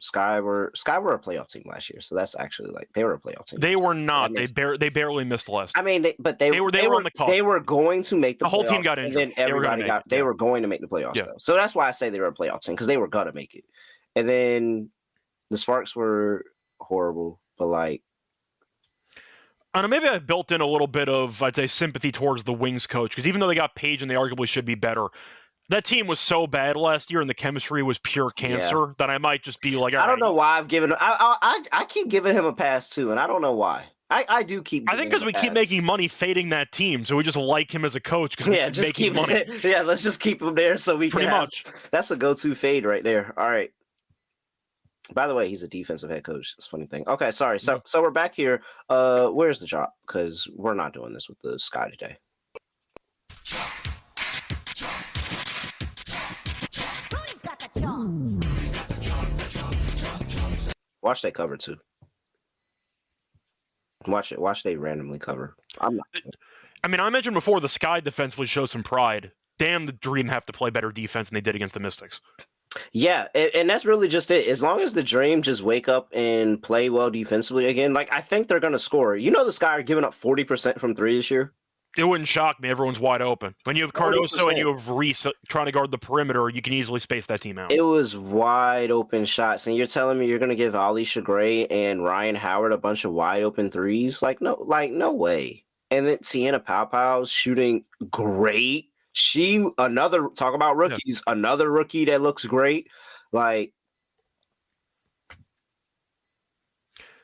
[SPEAKER 1] Sky were a playoff team last year, so that's actually they were a playoff team.
[SPEAKER 4] They were not. They barely missed last.
[SPEAKER 1] I mean, they were on the call. They were going to make the
[SPEAKER 4] whole team got injured.
[SPEAKER 1] And then everybody they were going to make the playoffs though. So that's why I say they were a playoff team because they were gonna make it. And then the Sparks were horrible, but
[SPEAKER 4] I don't know, maybe I built in a little bit of, I'd say, sympathy towards the Wings coach, because even though they got Paige and they arguably should be better, that team was so bad last year and the chemistry was pure cancer that I might just be like, all
[SPEAKER 1] I don't
[SPEAKER 4] right.
[SPEAKER 1] know why I've given. I keep giving him a pass too, and I don't know why. I do keep.
[SPEAKER 4] I think because we keep making money fading that team, so we just like him as a coach because we keep making money.
[SPEAKER 1] Yeah, let's just keep him there so we
[SPEAKER 4] pretty
[SPEAKER 1] can.
[SPEAKER 4] Much.
[SPEAKER 1] That's a go-to fade right there. All right. By the way, he's a defensive head coach. It's a funny thing. Okay, sorry. So we're back here. Where's the drop? Because we're not doing this with the Sky today. Watch they cover too. Watch it. Watch they randomly cover. I
[SPEAKER 4] mentioned before the Sky defensively shows some pride. Damn, the Dream have to play better defense than they did against the Mystics.
[SPEAKER 1] Yeah, and that's really just it. As long as the Dream just wake up and play well defensively again, like I think they're going to score. You know, the Sky are giving up 40% from three this year.
[SPEAKER 4] It wouldn't shock me. Everyone's wide open. When you have Cardoso 40%. And you have Reese trying to guard the perimeter, you can easily space that team out.
[SPEAKER 1] It was wide open shots, and you're telling me you're going to give Alicia Gray and Ryan Howard a bunch of wide open threes? No way. And then Sienna Powell's shooting great. Talk about rookies, another rookie that looks great. Like,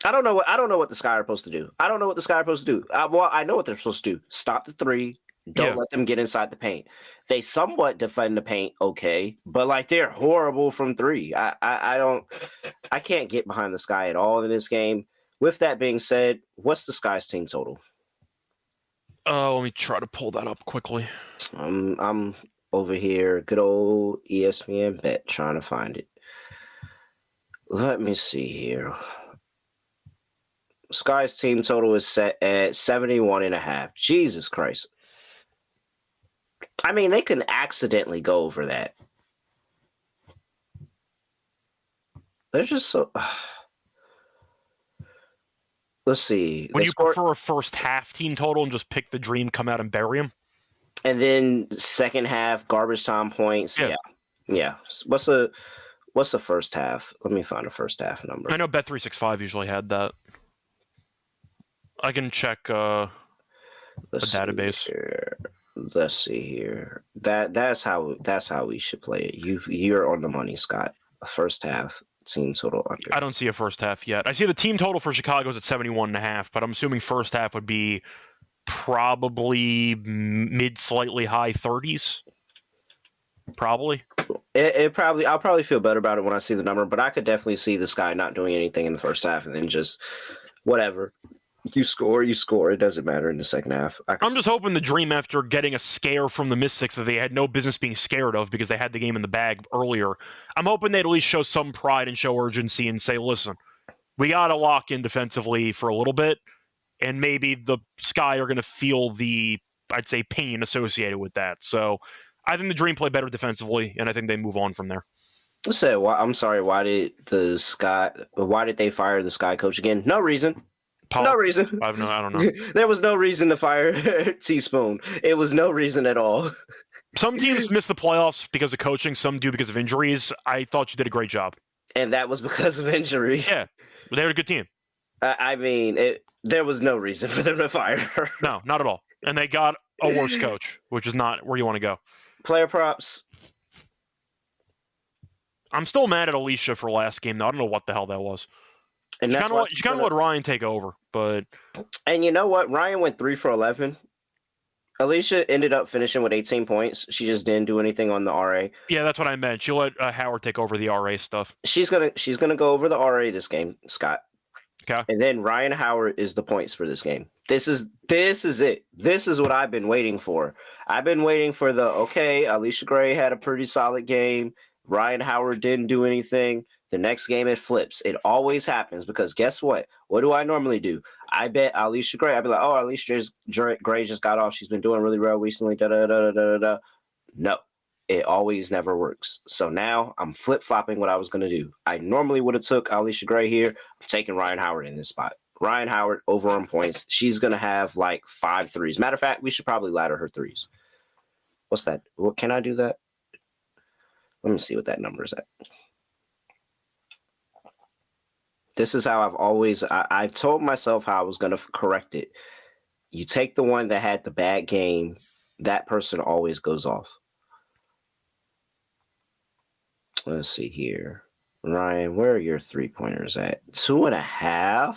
[SPEAKER 1] I don't know what the Sky are supposed to do. I don't know what the Sky are supposed to do. I know what they're supposed to do. Stop the three. Don't let them get inside the paint. They somewhat defend the paint, okay, but like they're horrible from three. I can't get behind the Sky at all in this game. With that being said, what's the Sky's team total?
[SPEAKER 4] Let me try to pull that up quickly.
[SPEAKER 1] I'm over here, good old ESPN bet, trying to find it. Let me see here. Sky's team total is set at 71.5. Jesus Christ. I mean, they can accidentally go over that. They're just so... Let's see.
[SPEAKER 4] When you prefer a first half team total and just pick the Dream, come out and bury him?
[SPEAKER 1] And then second half, garbage time points. Yeah. What's the first half? Let me find a first half number.
[SPEAKER 4] I know Bet365 usually had that. I can check the database.
[SPEAKER 1] Let's see here. That's how we should play it. You're on the money, Scott. First half team total under.
[SPEAKER 4] I don't see a first half yet. I see the team total for Chicago is at 71.5, but I'm assuming first half would be probably mid slightly high 30s. Probably.
[SPEAKER 1] I'll probably feel better about it when I see the number, but I could definitely see the Sky not doing anything in the first half and then just whatever. You score. It doesn't matter in the second half.
[SPEAKER 4] I'm just hoping the Dream, after getting a scare from the Mystics that they had no business being scared of because they had the game in the bag earlier, I'm hoping they'd at least show some pride and show urgency and say, listen, we got to lock in defensively for a little bit, and maybe the Sky are going to feel the, I'd say, pain associated with that. So I think the Dream play better defensively, and I think they move on from there.
[SPEAKER 1] I'm sorry, why did they fire the Sky coach again? No reason. No reason.
[SPEAKER 4] I don't know.
[SPEAKER 1] There was no reason to fire Teaspoon. It was no reason at all.
[SPEAKER 4] Some teams miss the playoffs because of coaching. Some do because of injuries. I thought you did a great job.
[SPEAKER 1] And that was because of injury.
[SPEAKER 4] Yeah. They were a good team.
[SPEAKER 1] There was no reason for them to fire her.
[SPEAKER 4] No, not at all. And they got a worse coach, which is not where you want to go.
[SPEAKER 1] Player props.
[SPEAKER 4] I'm still mad at Alicia for last game, though. I don't know what the hell that was. And she kind of let Ryan take over, but...
[SPEAKER 1] And you know what? Ryan went 3 for 11. Alicia ended up finishing with 18 points. She just didn't do anything on the RA.
[SPEAKER 4] Yeah, that's what I meant. She let Howard take over the RA stuff.
[SPEAKER 1] She's gonna go over the RA this game, Scott.
[SPEAKER 4] Okay.
[SPEAKER 1] And then Ryan Howard is the points for this game. This is it. This is what I've been waiting for. I've been waiting for Alicia Gray had a pretty solid game. Ryan Howard didn't do anything. The next game it flips. It always happens because guess what? What do I normally do? I bet Alicia Gray. I'd be like, oh, Alicia Gray just got off. She's been doing really well recently. No, it always never works. So now I'm flip-flopping what I was going to do. I normally would have took Alicia Gray here. I'm taking Ryan Howard in this spot. Ryan Howard over on points. She's going to have like 5 threes. Matter of fact, we should probably ladder her threes. What's that? What, can I do that? Let me see what that number is at. This is how I've told myself how I was going to correct it. You take the one that had the bad game, that person always goes off. Let's see here. Ryan, where are your 3-pointers at? 2.5?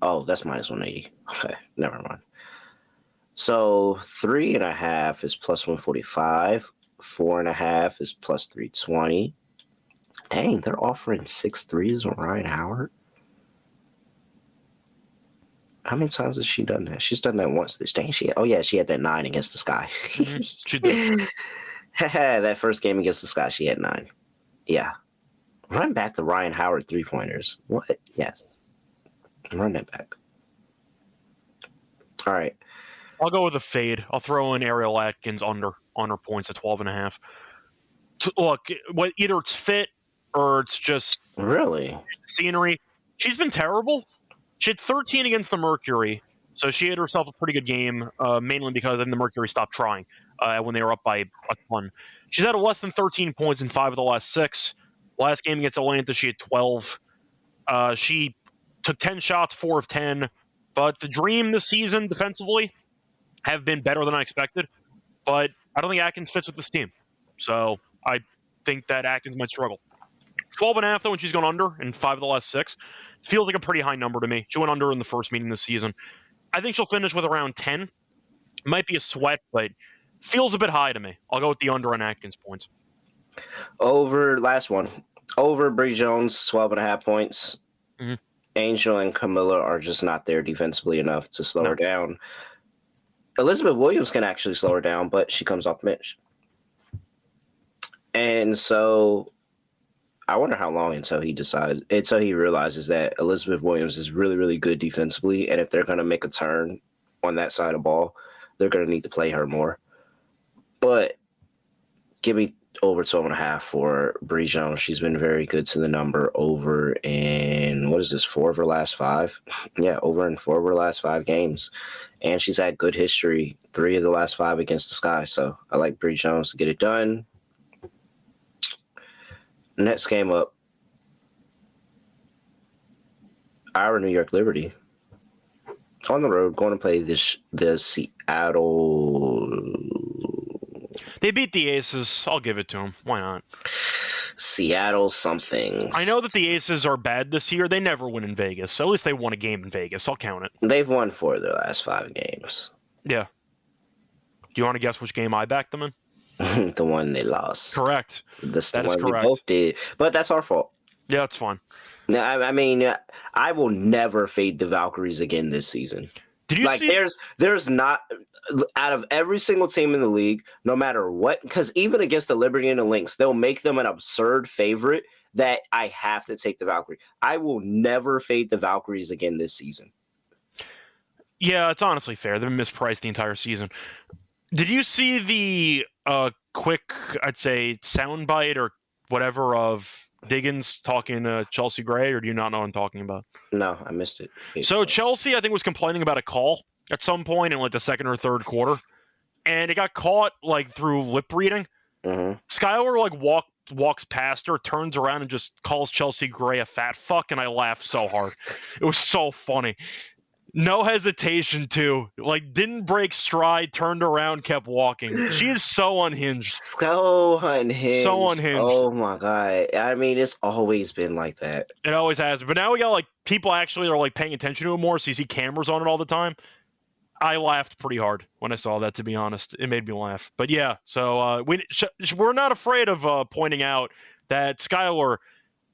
[SPEAKER 1] Oh, that's minus 180. Okay, never mind. So 3.5 is plus 145. 4.5 is plus 320. Dang, they're offering 6 threes on Ryan Howard. How many times has she done that? She's done that once this day. She had that 9 against the Sky.
[SPEAKER 4] She did.
[SPEAKER 1] That first game against the Sky, she had 9. Yeah. Run back the Ryan Howard 3-pointers. What? Yes. Run that back. All right.
[SPEAKER 4] I'll go with a fade. I'll throw in Ariel Atkins under points at 12.5. Look, either it's fit or it's just
[SPEAKER 1] really
[SPEAKER 4] scenery. She's been terrible. She had 13 against the Mercury, so she had herself a pretty good game, mainly because then the Mercury stopped trying when they were up by a ton. She's had less than 13 points in 5 of the last 6. Last game against Atlanta, she had 12. She took 10 shots, 4 of 10. But the dream this season, defensively, have been better than I expected. But I don't think Atkins fits with this team. So I think that Atkins might struggle. 12.5, though, when she's gone under in 5 of the last 6. Feels like a pretty high number to me. She went under in the first meeting this season. I think she'll finish with around 10. Might be a sweat, but feels a bit high to me. I'll go with the under on Atkins points.
[SPEAKER 1] Last one. Over Bree Jones, 12.5 points.
[SPEAKER 4] Mm-hmm.
[SPEAKER 1] Angel and Camilla are just not there defensively enough to slow her down. Elizabeth Williams can actually slow her down, but she comes off the bench. And so I wonder how long until he realizes that Elizabeth Williams is really, really good defensively. And if they're going to make a turn on that side of the ball, they're going to need to play her more. But give me over 12.5 for Bree Jones. She's been very good to the number over in, 4 of her last 5? Yeah, over in 4 of her last 5 games. And she's had good history, 3 of the last 5 against the Sky. So I like Bree Jones to get it done. Next game up, our New York Liberty on the road going to play the Seattle.
[SPEAKER 4] They beat the Aces. I'll give it to them. Why not?
[SPEAKER 1] Seattle something.
[SPEAKER 4] I know that the Aces are bad this year. They never win in Vegas. So at least they won a game in Vegas. I'll count it.
[SPEAKER 1] They've won 4 of their last 5 games.
[SPEAKER 4] Yeah. Do you want to guess which game I backed them in?
[SPEAKER 1] The one they lost.
[SPEAKER 4] Correct.
[SPEAKER 1] That's the
[SPEAKER 4] that
[SPEAKER 1] one
[SPEAKER 4] is correct.
[SPEAKER 1] we both did. But that's our fault.
[SPEAKER 4] Yeah, it's fine.
[SPEAKER 1] I mean, I will never fade the Valkyries again this season.
[SPEAKER 4] Did you see?
[SPEAKER 1] There's not, out of every single team in the league, no matter what, because even against the Liberty and the Lynx, they'll make them an absurd favorite that I have to take the Valkyrie. I will never fade the Valkyries again this season.
[SPEAKER 4] Yeah, it's honestly fair. They've been mispriced the entire season. Did you see the quick, I'd say, soundbite or whatever of Diggins talking to Chelsea Gray, or do you not know what I'm talking about?
[SPEAKER 1] No, I missed it.
[SPEAKER 4] So Chelsea, I think, was complaining about a call at some point in like the second or third quarter, and it got caught like through lip reading.
[SPEAKER 1] Mm-hmm.
[SPEAKER 4] Skylar like walks past her, turns around, and just calls Chelsea Gray a fat fuck, and I laughed so hard. It was so funny. No hesitation, too. Like, didn't break stride, turned around, kept walking. She is so unhinged.
[SPEAKER 1] So unhinged.
[SPEAKER 4] So unhinged.
[SPEAKER 1] Oh, my God. I mean, it's always been like that.
[SPEAKER 4] It always has. But now we got, like, people actually are, like, paying attention to it more, so you see cameras on it all the time. I laughed pretty hard when I saw that, to be honest. It made me laugh. But, yeah, so we're not afraid of pointing out that Skylar,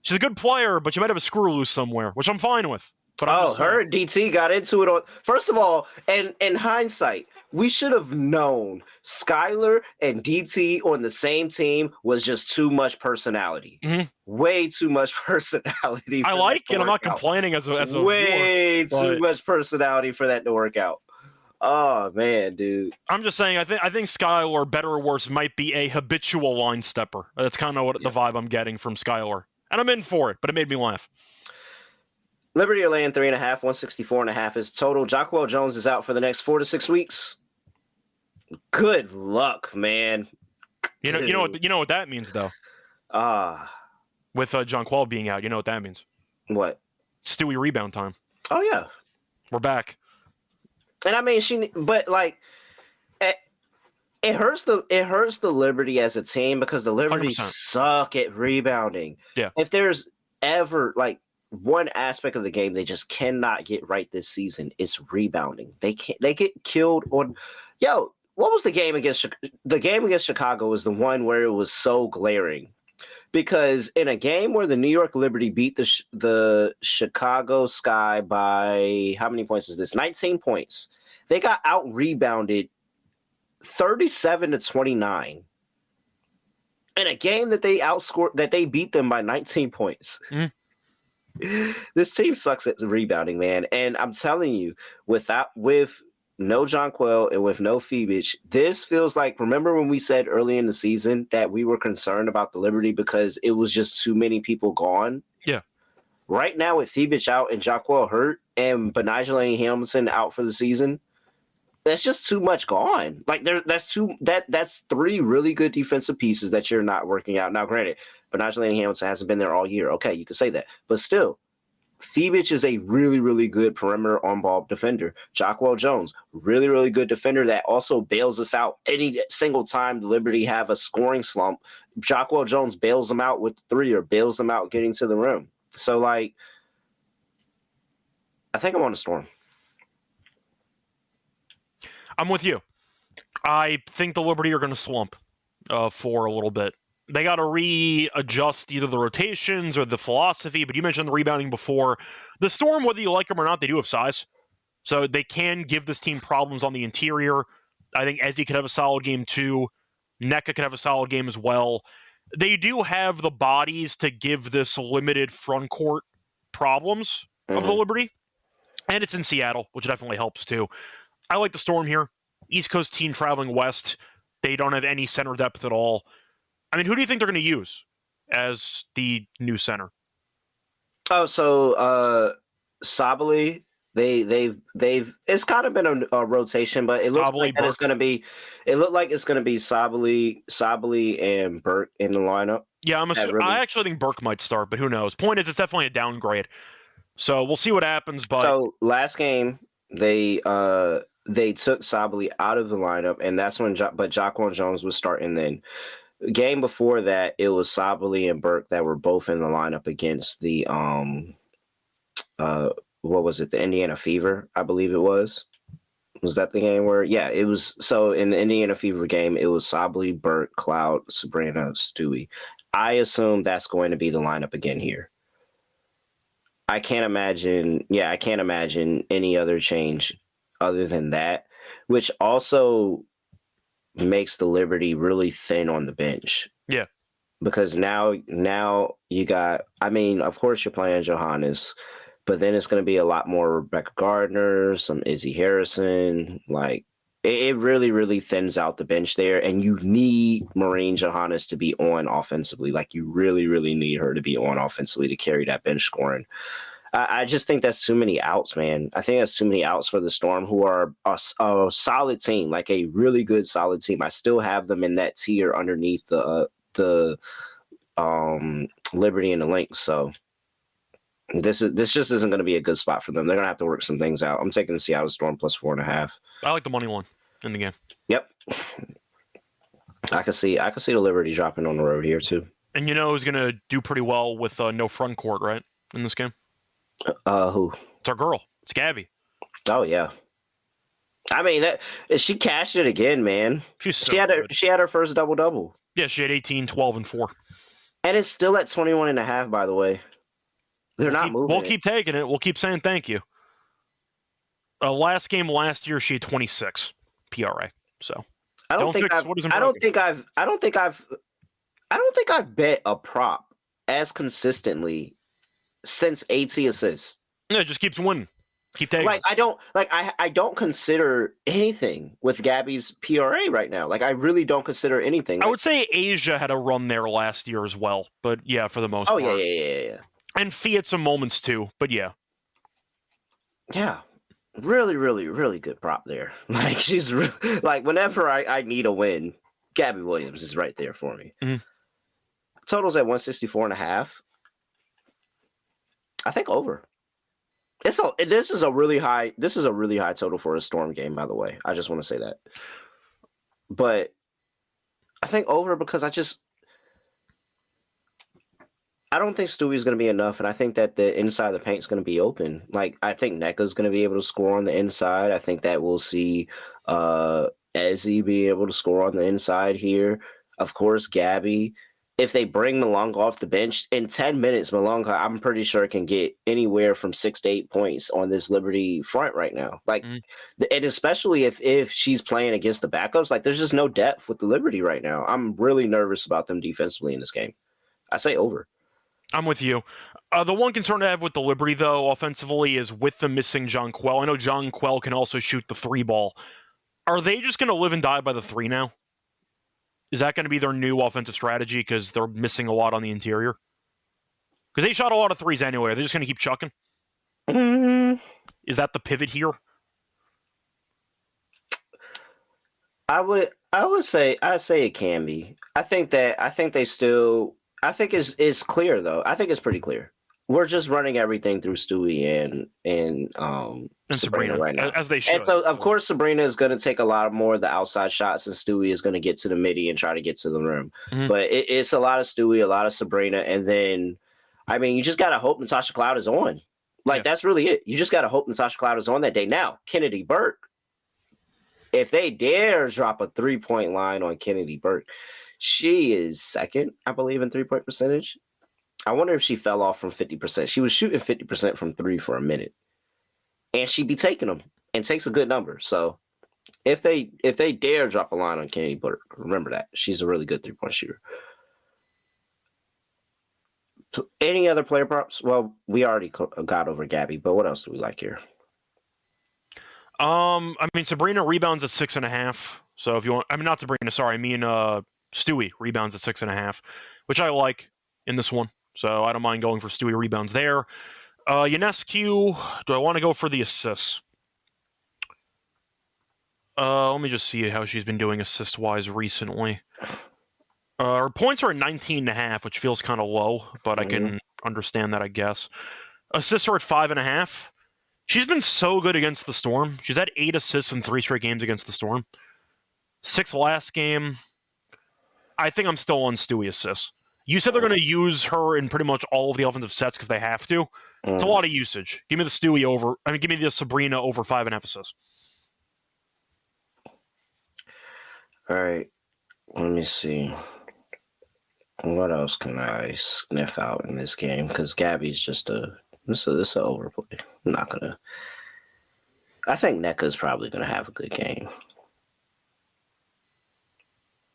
[SPEAKER 4] she's a good player, but you might have a screw loose somewhere, which I'm fine with.
[SPEAKER 1] Her and DT got into it on. First of all, and in hindsight, we should have known Skylar and DT on the same team was just too much personality.
[SPEAKER 4] Mm-hmm.
[SPEAKER 1] Way too much personality.
[SPEAKER 4] I like it. I'm not complaining as a
[SPEAKER 1] way too much personality for that to work out. Oh man, dude.
[SPEAKER 4] I'm just saying. I think Skylar, better or worse, might be a habitual line stepper. That's kind of the vibe I'm getting from Skylar, and I'm in for it. But it made me laugh.
[SPEAKER 1] Liberty are laying 3.5, 164.5 is total. Jacquel Jones is out for the next 4 to 6 weeks. Good luck, man.
[SPEAKER 4] You know what that means though.
[SPEAKER 1] With
[SPEAKER 4] Jonquel being out, you know what that means.
[SPEAKER 1] What?
[SPEAKER 4] Stewie rebound time.
[SPEAKER 1] Oh yeah,
[SPEAKER 4] we're back.
[SPEAKER 1] And I mean, it hurts the Liberty as a team because the Liberty
[SPEAKER 4] 100%.
[SPEAKER 1] suck at rebounding.
[SPEAKER 4] Yeah.
[SPEAKER 1] If there's ever like one aspect of the game they just cannot get right this season, it's rebounding. They get killed on. Yo, what was the game against Chicago? Was the one where it was so glaring. Because in a game where the New York Liberty beat the Chicago Sky by how many points is this? 19 points. They got out rebounded 37-29 in a game that they beat them by 19 points. This team sucks at rebounding, man. And I'm telling you, with no Jonquel and with no Phoebich, this feels like, remember when we said early in the season that we were concerned about the Liberty because it was just too many people gone?
[SPEAKER 4] Yeah.
[SPEAKER 1] Right now with Phoebich out and Jonquel hurt and Benigel Hamilton out for the season, that's just too much gone. Like that's three really good defensive pieces that you're not working out. Now, granted, Benigel Hamilton hasn't been there all year. Okay, you could say that. But still, Phoebich is a really, really good perimeter on-ball defender. Jonquel Jones, really, really good defender that also bails us out any single time the Liberty have a scoring slump. Jonquel Jones bails them out with the three or bails them out getting to the rim. So, like, I think I'm on the Storm.
[SPEAKER 4] I'm with you. I think the Liberty are going to slump for a little bit. They got to readjust either the rotations or the philosophy, but you mentioned the rebounding before. The Storm, whether you like them or not, they do have size. So they can give this team problems on the interior. I think Ezzy could have a solid game too. NECA could have a solid game as well. They do have the bodies to give this limited front court problems of the Liberty. And it's in Seattle, which definitely helps too. I like the Storm here. East Coast team traveling west. They don't have any center depth at all. I mean, who do you think they're going to use as the new center?
[SPEAKER 1] Oh, so Sabally, they've it's kind of been a rotation, but it looks
[SPEAKER 4] Sabally,
[SPEAKER 1] like that it's going to be. It looked like it's going to be Sabally and Burke in the lineup.
[SPEAKER 4] Yeah, I actually think Burke might start, but who knows? Point is, it's definitely a downgrade. So we'll see what happens. But
[SPEAKER 1] so last game they took Sabally out of the lineup, and that's when Jonquel Jones was starting then. Game before that, it was Sabally and Burke that were both in the lineup against the what was it? The Indiana Fever, I believe it was. Was that the game where? Yeah, it was. So in the Indiana Fever game, it was Sabally, Burke, Cloud, Sabrina, Stewie. I assume that's going to be the lineup again here. I can't imagine any other change other than that, which also makes the Liberty really thin on the bench.
[SPEAKER 4] Yeah.
[SPEAKER 1] Because now you got, I mean, of course you're playing Johannes, but then it's going to be a lot more Rebecca Gardner, some Izzy Harrison. Like, it really, really thins out the bench there, and you need Maureen Johannes to be on offensively. Like, you really, really need her to be on offensively to carry that bench scoring. I just think that's too many outs, man. I think that's too many outs for the Storm, who are a solid team, like a really good, solid team. I still have them in that tier underneath the Liberty and the Lynx. So this just isn't going to be a good spot for them. They're going to have to work some things out. I'm taking the Seattle Storm plus 4.5.
[SPEAKER 4] I like the money line in the game.
[SPEAKER 1] Yep. I can see the Liberty dropping on the road here too.
[SPEAKER 4] And you know who's going to do pretty well with no front court, right, in this game?
[SPEAKER 1] Who?
[SPEAKER 4] It's our girl. It's Gabby.
[SPEAKER 1] Oh yeah. I mean, she cashed it again, man.
[SPEAKER 4] She had
[SPEAKER 1] her first double-double.
[SPEAKER 4] Yeah, she had 18, 12, and 4.
[SPEAKER 1] And it's still at 21.5, by the way. They're not moving.
[SPEAKER 4] We'll keep taking it. We'll keep saying thank you. Last game last year, she had 26 PRA. So
[SPEAKER 1] I don't think I've bet a prop as consistently since 80 assists.
[SPEAKER 4] Yeah, it just keeps winning. Keep taking.
[SPEAKER 1] Like I don't consider anything with Gabby's PRA right now. Like I really don't consider anything.
[SPEAKER 4] I would say Asia had a run there last year as well, but yeah, for the most part.
[SPEAKER 1] Oh yeah.
[SPEAKER 4] And Fee had some moments too, but yeah.
[SPEAKER 1] Yeah. Really, really, really good prop there. Like she's like whenever I need a win, Gabby Williams is right there for me.
[SPEAKER 4] Mm-hmm.
[SPEAKER 1] Total's at 164.5. I think over. This is a really high total for a Storm game, by the way. I just want to say that. But I think over because I don't think Stewie's going to be enough, and I think that the inside of the paint is going to be open. Like, I think Nneka's going to be able to score on the inside. I think that we'll see Ezzy be able to score on the inside here. Of course, Gabby. If they bring Malonga off the bench, in 10 minutes, Malonga, I'm pretty sure, can get anywhere from 6 to 8 points on this Liberty front right now. Like, and especially if she's playing against the backups, like, there's just no depth with the Liberty right now. I'm really nervous about them defensively in this game. I say over.
[SPEAKER 4] I'm with you. The one concern I have with the Liberty, though, offensively, is with the missing Jonquel. I know Jonquel can also shoot the 3 ball. Are they just going to live and die by the 3 now? Is that going to be their new offensive strategy because they're missing a lot on the interior? Because they shot a lot of 3s anyway. Are they just going to keep chucking? Is that the pivot here?
[SPEAKER 1] I'd say it can be. I think it's clear though. I think it's pretty clear. We're just running everything through Stewie and Sabrina right now,
[SPEAKER 4] as they should.
[SPEAKER 1] And so, of course, Sabrina is going to take a lot more of the outside shots, and Stewie is going to get to the midi and try to get to the rim. Mm-hmm. But it's a lot of Stewie, a lot of Sabrina, and then, I mean, you just got to hope Natasha Cloud is on. Like, that's really it. You just got to hope Natasha Cloud is on that day. Now, Kennedy Burke, if they dare drop a 3-point line on Kennedy Burke, she is second, I believe, in 3-point percentage. I wonder if she fell off from 50%. She was shooting 50% from 3 for a minute. And she'd be taking them and takes a good number. So if they dare drop a line on Kennedy Burke, remember that. She's a really good 3-point shooter. Any other player props? Well, we already got over Gabby, but what else do we like here?
[SPEAKER 4] I mean, Sabrina rebounds at 6.5. So if you want, I mean, not Sabrina, sorry. I mean, Stewie rebounds at 6.5, which I like in this one. So I don't mind going for Stewie rebounds there. Ionescu, do I want to go for the assists? Let me just see how she's been doing assist-wise recently. Her points are at 19.5, which feels kind of low, but I can understand that, I guess. Assists are at 5.5. She's been so good against the Storm. She's had 8 assists in 3 straight games against the Storm. 6 last game. I think I'm still on Stewie assists. You said they're going to use her in pretty much all of the offensive sets because they have to. It's a lot of usage. Give me the Stewie over. I mean, give me the Sabrina over 5.5 assists.
[SPEAKER 1] All right. Let me see. What else can I sniff out in this game? Because Gabby's just this is an overplay. I'm not gonna. I think Nneka's probably gonna have a good game.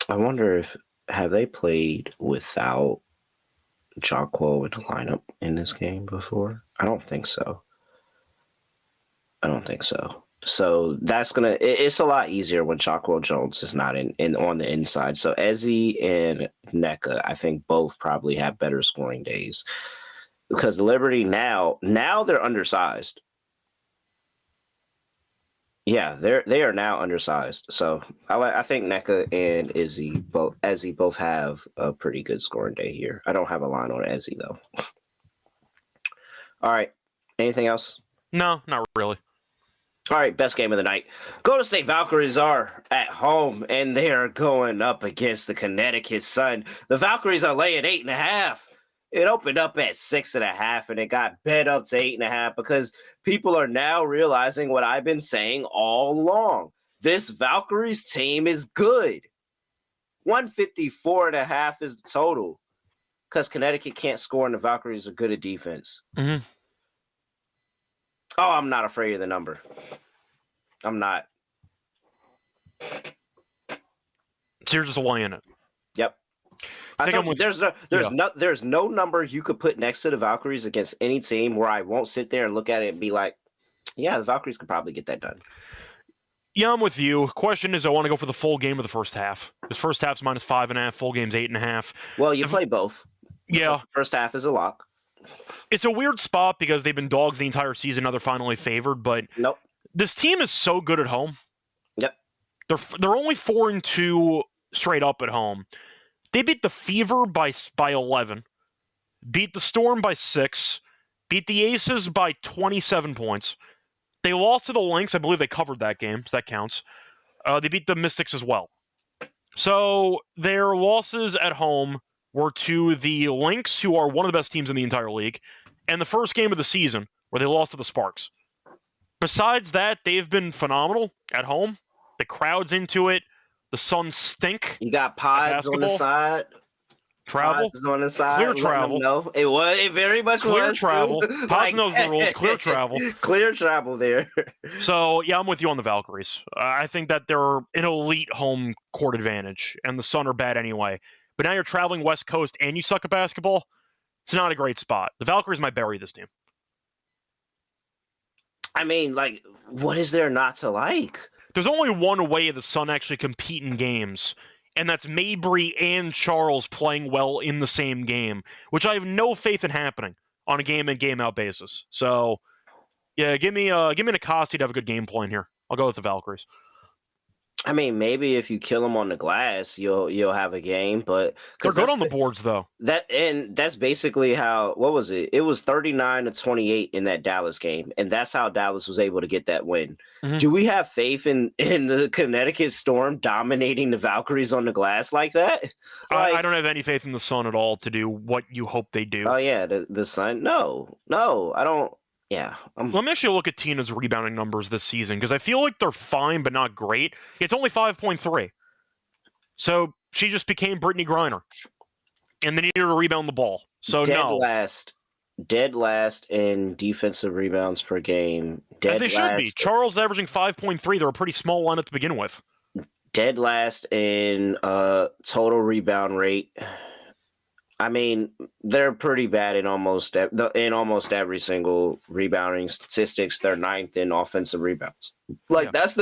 [SPEAKER 1] I wonder if have they played without Jonquel in the lineup in this game before? I don't think so. So that's gonna. It's a lot easier when Jonquel Jones is not in on the inside. So Ezzy and Nneka, I think both probably have better scoring days because Liberty now they're undersized. Yeah, they are now undersized. So I think Nneka and Ezzy both have a pretty good scoring day here. I don't have a line on Ezzy though. All right. Anything else?
[SPEAKER 4] No, not really.
[SPEAKER 1] All right, best game of the night. Golden State Valkyries are at home, and they are going up against the Connecticut Sun. The Valkyries are laying 8.5. It opened up at 6.5, and it got bet up to 8.5 because people are now realizing what I've been saying all along. This Valkyries team is good. 154.5 is the total because Connecticut can't score, and the Valkyries are good at defense.
[SPEAKER 4] Mm-hmm.
[SPEAKER 1] Oh, I'm not afraid of the number. I'm not.
[SPEAKER 4] So you're just laying it.
[SPEAKER 1] Yep. There's no number you could put next to the Valkyries against any team where I won't sit there and look at it and be like, yeah, the Valkyries could probably get that done.
[SPEAKER 4] Yeah, I'm with you. Question is, I want to go for the full game of the first half. Because first half's -5.5, full game's 8.5.
[SPEAKER 1] Well, you play both.
[SPEAKER 4] Yeah.
[SPEAKER 1] First half is a lock.
[SPEAKER 4] It's a weird spot because they've been dogs the entire season. Now they're finally favored, but
[SPEAKER 1] nope.
[SPEAKER 4] This team is so good at home.
[SPEAKER 1] Yep.
[SPEAKER 4] They're only 4-2 straight up at home. They beat the Fever by 11, beat the Storm by 6, beat the Aces by 27 points. They lost to the Lynx. I believe they covered that game, so that counts. They beat the Mystics as well. So their losses at home were to the Lynx, who are one of the best teams in the entire league, and the first game of the season, where they lost to the Sparks. Besides that, they've been phenomenal at home. The crowd's into it. The Suns stink.
[SPEAKER 1] You got Pods on the side.
[SPEAKER 4] Travel.
[SPEAKER 1] Pods is on the side.
[SPEAKER 4] Clear travel.
[SPEAKER 1] No, it very much
[SPEAKER 4] clear
[SPEAKER 1] was.
[SPEAKER 4] Travel. Pods knows the rules. Clear travel.
[SPEAKER 1] Clear travel there.
[SPEAKER 4] So, yeah, I'm with you on the Valkyries. I think that they're an elite home court advantage, and the Sun are bad anyway. But now you're traveling West Coast and you suck at basketball. It's not a great spot. The Valkyries might bury this team.
[SPEAKER 1] I mean, like, what is there not to like?
[SPEAKER 4] There's only one way the Sun actually compete in games, and that's Mabry and Charles playing well in the same game, which I have no faith in happening on a game-in, game-out basis. So, yeah, give me Nakasi to have a good game plan here. I'll go with the Valkyries.
[SPEAKER 1] I mean, maybe if you kill them on the glass, you'll have a game, but
[SPEAKER 4] they're good on the boards though.
[SPEAKER 1] That's basically how. What was it? It was 39-28 in that Dallas game, and that's how Dallas was able to get that win. Mm-hmm. Do we have faith in the Connecticut Storm dominating the Valkyries on the glass like that?
[SPEAKER 4] I don't have any faith in the Sun at all to do what you hope they do.
[SPEAKER 1] Oh yeah, the Sun. No, I don't. Yeah.
[SPEAKER 4] Let me actually look at Tina's rebounding numbers this season, because I feel like they're fine, but not great. It's only 5.3. So she just became Brittany Griner. And they needed her to rebound the ball. So
[SPEAKER 1] Dead last in defensive rebounds per game.
[SPEAKER 4] As they should be. Charles averaging 5.3. They're a pretty small lineup to begin with.
[SPEAKER 1] Dead last in total rebound rate. I mean, they're pretty bad in almost every single rebounding statistics. They're 9th in offensive rebounds. That's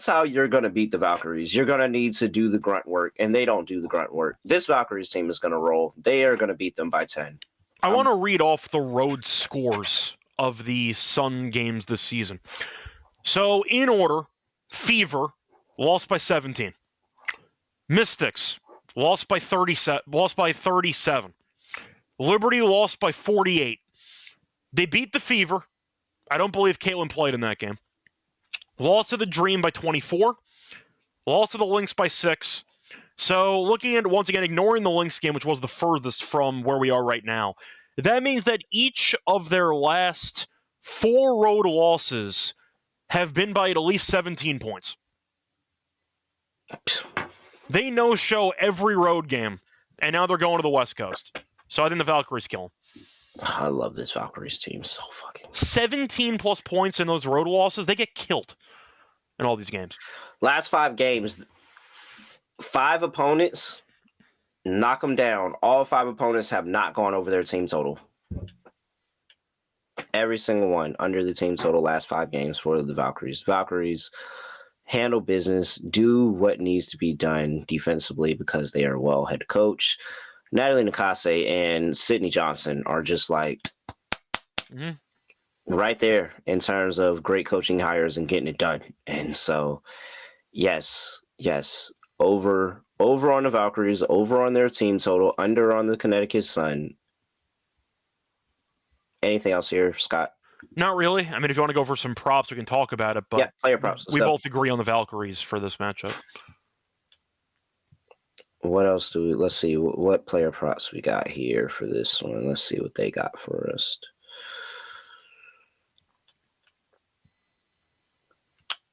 [SPEAKER 1] how you're going to beat the Valkyries. You're going to need to do the grunt work, and they don't do the grunt work. This Valkyries team is going to roll. They are going to beat them by 10.
[SPEAKER 4] I want to read off the road scores of the Sun games this season. So, in order, Fever lost by 17. Mystics lost by 37. Liberty lost by 48. They beat the Fever. I don't believe Caitlin played in that game. Lost to the Dream by 24. Lost to the Lynx by 6. So looking at, once again, ignoring the Lynx game, which was the furthest from where we are right now, that means that each of their last 4 road losses have been by at least 17 points. They no-show every road game, and now they're going to the West Coast. So I think the Valkyries kill them.
[SPEAKER 1] I love this Valkyries team so fucking.
[SPEAKER 4] 17-plus points in those road losses. They get killed in all these games.
[SPEAKER 1] Last 5 games, 5 opponents, knock them down. All 5 opponents have not gone over their team total. Every single one under the team total last 5 games for the Valkyries. Valkyries handle business, do what needs to be done defensively because they are well head coach. Natalie Nakase and Sydney Johnson are just like right there in terms of great coaching hires and getting it done. And so, yes, over on the Valkyries, over on their team total, under on the Connecticut Sun. Anything else here, Scott?
[SPEAKER 4] Not really. I mean, if you want to go for some props, we can talk about it. But
[SPEAKER 1] yeah, player props.
[SPEAKER 4] We both agree on the Valkyries for this matchup.
[SPEAKER 1] What else do we? Let's see what player props we got here for this one. Let's see what they got for us.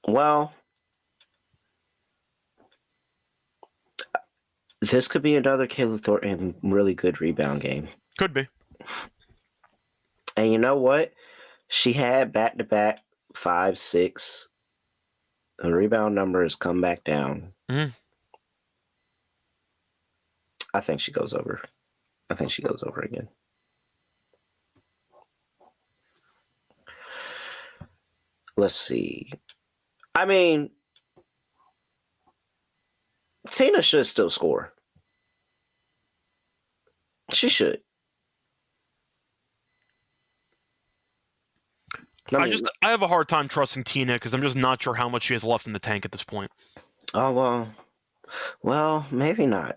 [SPEAKER 1] Well, this could be another Kayla Thornton really good rebound game.
[SPEAKER 4] Could be.
[SPEAKER 1] And you know what? She had back-to-back 5, 6. The rebound number has come back down.
[SPEAKER 4] Mm-hmm.
[SPEAKER 1] I think she goes over. I think she goes over again. Let's see. I mean, Tina should still score. She should.
[SPEAKER 4] I have a hard time trusting Tina because I'm just not sure how much she has left in the tank at this point.
[SPEAKER 1] Oh, well, maybe not.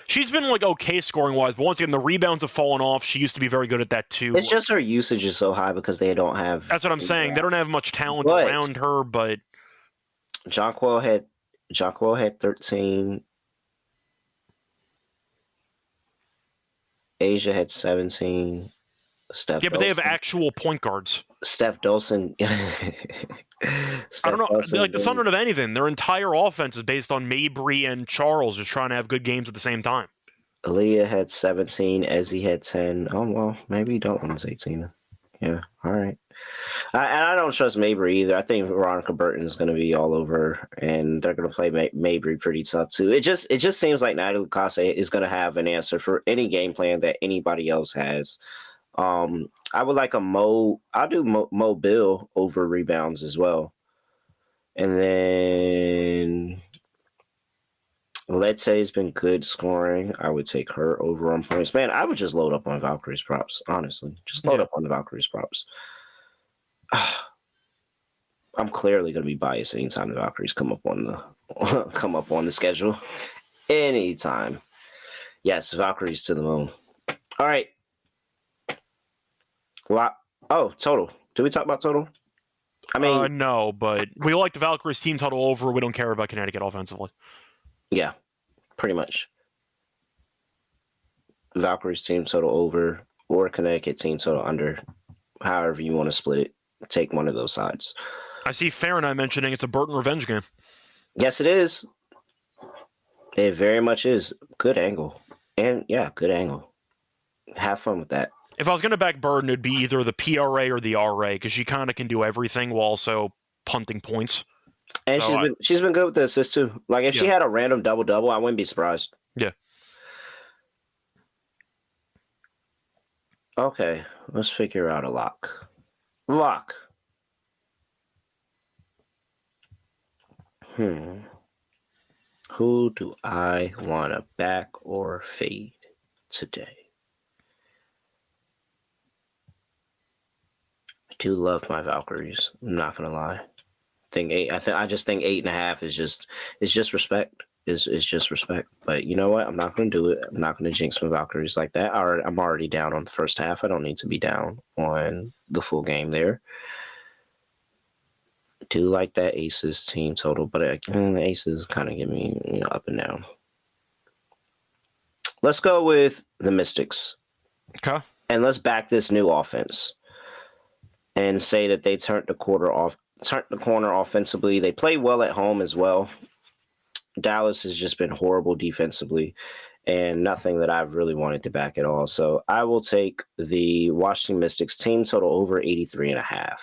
[SPEAKER 4] She's been like okay scoring wise, but once again, the rebounds have fallen off. She used to be very good at that too.
[SPEAKER 1] It's just her usage is so high because they don't have.
[SPEAKER 4] That's what I'm saying. They don't have much talent
[SPEAKER 1] But
[SPEAKER 4] around her, but
[SPEAKER 1] Jonquil had 13. Asia had 17. Steph
[SPEAKER 4] yeah, but they have
[SPEAKER 1] Dolson.
[SPEAKER 4] actual point guards.
[SPEAKER 1] Steph Dolson.
[SPEAKER 4] I don't know. Like the Sun don't have anything. Their entire offense is based on Mabry and Charles just trying to have good games at the same time.
[SPEAKER 1] Aaliyah had 17. Ezzy had 10. Oh, well, maybe Dalton was 18. Yeah, all right. And I don't trust Mabry either. I think Veronica Burton is going to be all over, and they're going to play Mabry pretty tough too. It just seems like Natalie Lacasse is going to have an answer for any game plan that anybody else has. I would like a Mo. I'll do Mo Bill over rebounds as well, and then Let's been good scoring. I would take her over on points. Man, I would just load up on Valkyrie's props. Honestly, just load up on the Valkyrie's props. I'm clearly going to be biased anytime the Valkyries come up on the schedule. Anytime. Yes, Valkyries to the moon. All right. Total. Did we talk about total? I mean,
[SPEAKER 4] no, but we like the Valkyries team total over. We don't care about Connecticut offensively.
[SPEAKER 1] Yeah, pretty much. Valkyries team total over or Connecticut team total under. However you want to split it. Take one of those sides.
[SPEAKER 4] I see Fahrenheit mentioning it's a Burton revenge game.
[SPEAKER 1] Yes, it is. It very much is. Good angle. And yeah, good angle. Have fun with that.
[SPEAKER 4] If I was going to back Burton, it'd be either the PRA or the RA because she kind of can do everything while also punting points.
[SPEAKER 1] And so she's been good with the assists too. Like if she had a random double-double, I wouldn't be surprised.
[SPEAKER 4] Yeah.
[SPEAKER 1] Okay, let's figure out a lock. Lock. Who do I want to back or fade today? I do love my Valkyries. I'm not gonna lie. I just think 8.5 is just respect. Is just respect. But you know what? I'm not gonna do it. I'm not gonna jinx my Valkyries like that. I'm already down on the first half. I don't need to be down on the full game there. I do like that Aces team total, but the Aces kind of give me up and down. Let's go with the Mystics.
[SPEAKER 4] Okay.
[SPEAKER 1] And let's back this new offense and say that they turned the corner offensively. They play well at home as well. Dallas has just been horrible defensively and nothing that I've really wanted to back at all. So I will take the Washington Mystics team total over 83.5.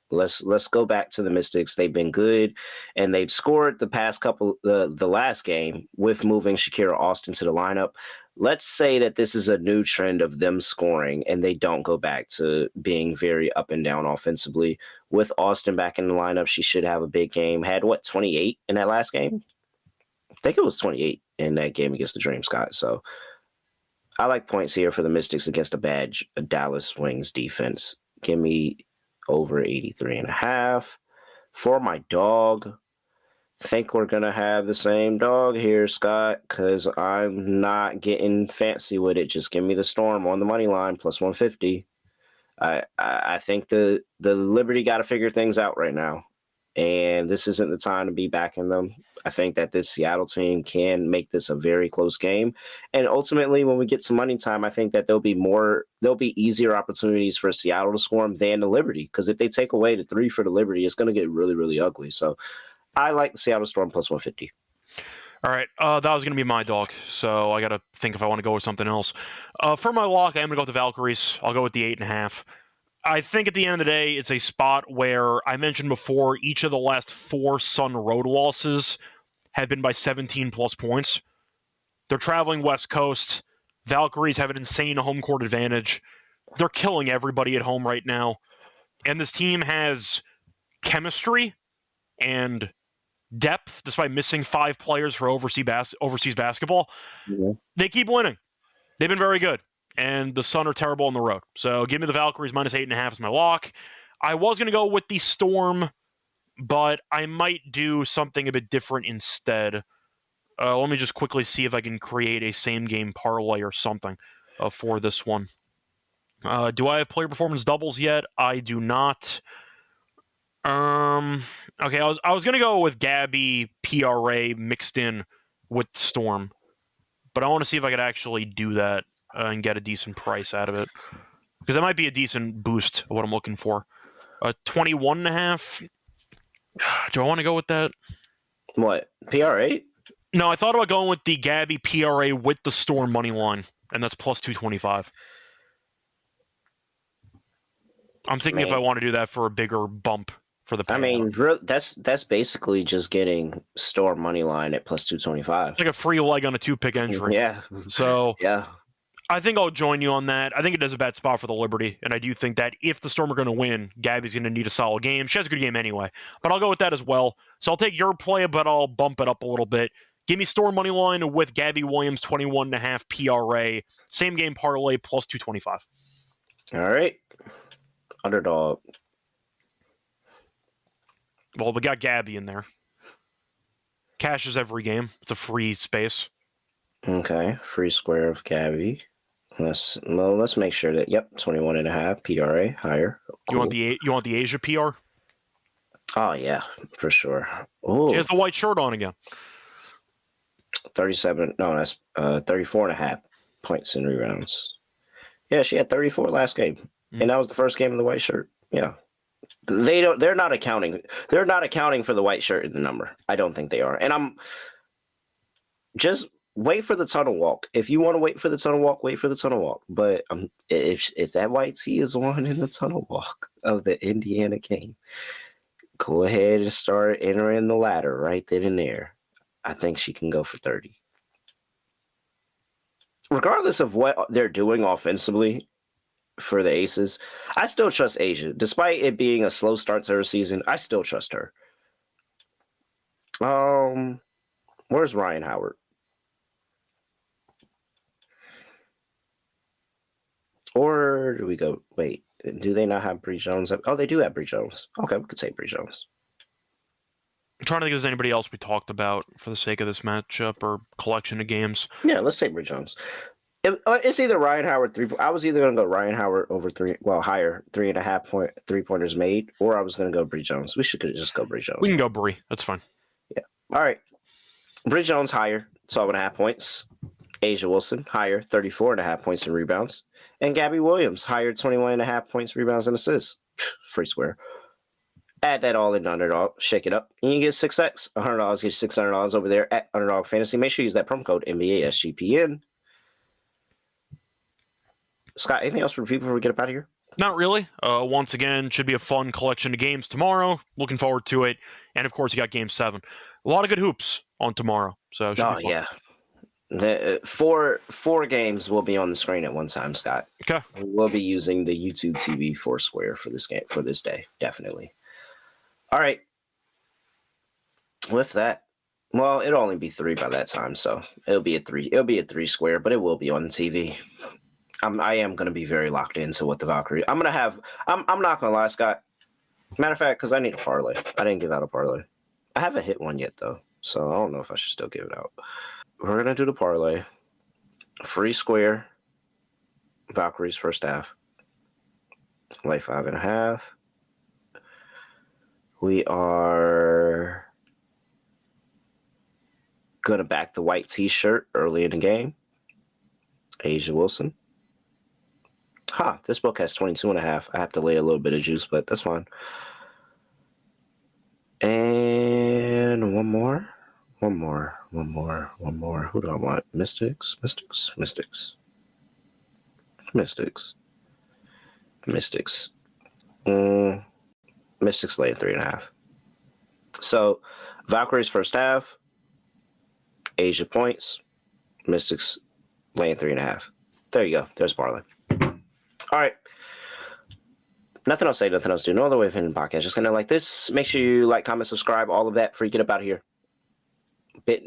[SPEAKER 1] Let's go back to the Mystics. They've been good, and they've scored the past couple, the last game with moving Shakira Austin to the lineup. Let's say that this is a new trend of them scoring, and they don't go back to being very up and down offensively. With Austin back in the lineup, she should have a big game. Had 28 in that last game? I think it was 28 in that game against the Dream Sky. So I like points here for the Mystics against a Dallas Wings defense. Give me over 83.5. For my dog, think we're going to have the same dog here, Scott, because I'm not getting fancy with it. Just give me the Storm on the money line, plus 150. I think the Liberty got to figure things out right now, and this isn't the time to be backing them. I think that this Seattle team can make this a very close game, and ultimately, when we get to money time, I think that there'll be easier opportunities for Seattle to score them than the Liberty, because if they take away the 3 for the Liberty, it's going to get really, really ugly. So I like the Seattle Storm plus 150.
[SPEAKER 4] All right, that was going to be my dog, so I got to think if I want to go with something else. For my lock, I am going to go with the Valkyries. I'll go with the 8.5. I think at the end of the day, it's a spot where I mentioned before, each of the last 4 Sun road losses have been by 17-plus points. They're traveling West Coast. Valkyries have an insane home court advantage. They're killing everybody at home right now. And this team has chemistry and depth, despite missing 5 players for overseas basketball. Yeah. They keep winning. They've been very good. And the Sun are terrible on the road. So give me the Valkyries minus 8.5 as my lock. I was going to go with the Storm, but I might do something a bit different instead. Let me just quickly see if I can create a same-game parlay or something for this one. Do I have player performance doubles yet? I do not. Okay, I was gonna go with Gabby PRA mixed in with Storm, but I want to see if I could actually do that and get a decent price out of it, because that might be a decent boost of what I'm looking for. 21.5. Do I want to go with that?
[SPEAKER 1] What, PR8?
[SPEAKER 4] No, I thought about going with the Gabby PRA with the Storm money line, and that's plus 225. I'm thinking if I want to do that for a bigger bump for the payout.
[SPEAKER 1] I mean, that's basically just getting Storm money line at plus 225.
[SPEAKER 4] It's like a free leg on a 2-pick entry.
[SPEAKER 1] Yeah.
[SPEAKER 4] So
[SPEAKER 1] yeah,
[SPEAKER 4] I think I'll join you on that. I think it is a bad spot for the Liberty, and I do think that if the Storm are going to win, Gabby's going to need a solid game. She has a good game anyway, but I'll go with that as well. So I'll take your play, but I'll bump it up a little bit. Give me Storm money line with Gabby Williams 21.5 PRA, same game parlay plus 225.
[SPEAKER 1] All right, underdog.
[SPEAKER 4] Well, we got Gabby in there. Cashes every game. It's a free space.
[SPEAKER 1] Okay, free square of Gabby. Let's make sure that 21.5 PRA higher. Cool.
[SPEAKER 4] You want the Asia PR?
[SPEAKER 1] Oh yeah, for sure. Ooh.
[SPEAKER 4] She has the white shirt on again.
[SPEAKER 1] 37. No, that's 34.5 points and rebounds. Yeah, she had 34 last game, and that was the first game in the white shirt. Yeah, they're not accounting. They're not accounting for the white shirt in the number. I don't think they are. And I'm just wait for the tunnel walk. If you want to wait for the tunnel walk, wait for the tunnel walk. But if that white tee is on in the tunnel walk of the Indiana game, go ahead and start entering the ladder right then and there. I think she can go for 30. Regardless of what they're doing offensively for the Aces, I still trust Asia. Despite it being a slow start to her season, I still trust her. Where's Ryan Howard? Or do we go, wait, do they not have Bree Jones? Oh, they do have Bree Jones. Okay, we could say Bree Jones.
[SPEAKER 4] I'm trying to think if there's anybody else we talked about for the sake of this matchup or collection of games.
[SPEAKER 1] Yeah, let's say Bree Jones. It's either Ryan Howard I was either going to go Ryan Howard over higher 3.5 3-pointers made, or I was going to go Bree Jones. We should just go Bree Jones.
[SPEAKER 4] We can go Bree. That's fine.
[SPEAKER 1] Yeah. All right. Bree Jones higher, 12.5 points. Asia Wilson higher, 34.5 points and rebounds. And Gabby Williams higher, 21.5 points, rebounds, and assists. Free square. Add that all in underdog. Shake it up. And you get 6x. $100 gets $600 over there at Underdog Fantasy. Make sure you use that promo code NBA SGPN. Scott, anything else for people before we get up out of here?
[SPEAKER 4] Not really. Once again, should be a fun collection of games tomorrow. Looking forward to it. And, of course, you got Game 7. A lot of good hoops on tomorrow. So, should be fun.
[SPEAKER 1] Yeah. The four games will be on the screen at one time, Scott.
[SPEAKER 4] Okay.
[SPEAKER 1] We'll be using the YouTube TV Foursquare for this game, for this day, definitely. All right. With that, well, it'll only be 3 by that time, so it'll be a 3. It'll be a 3 square, but it will be on the TV. I am going to be very locked into what the Valkyrie. I'm not going to lie, Scott. Matter of fact, because I need a parlay. I didn't give out a parlay. I haven't hit one yet, though, so I don't know if I should still give it out. We're going to do the parlay. Free square. Valkyrie's first half. Lay 5.5. We are going to back the white t-shirt early in the game. Asia Wilson. This book has 22.5. I have to lay a little bit of juice, but that's fine. And one more. Who do I want? Mystics. Mystics laying 3.5. So Valkyrie's first half, Asia points, Mystics laying 3.5. There you go. There's parlay. All right. Nothing else to say, nothing else to do. No other way of ending the podcast. Just gonna like this. Make sure you like, comment, subscribe, all of that before you get up out of here.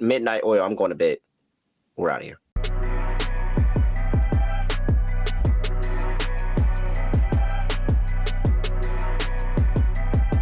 [SPEAKER 1] Midnight oil. I'm going to bed. We're out of here.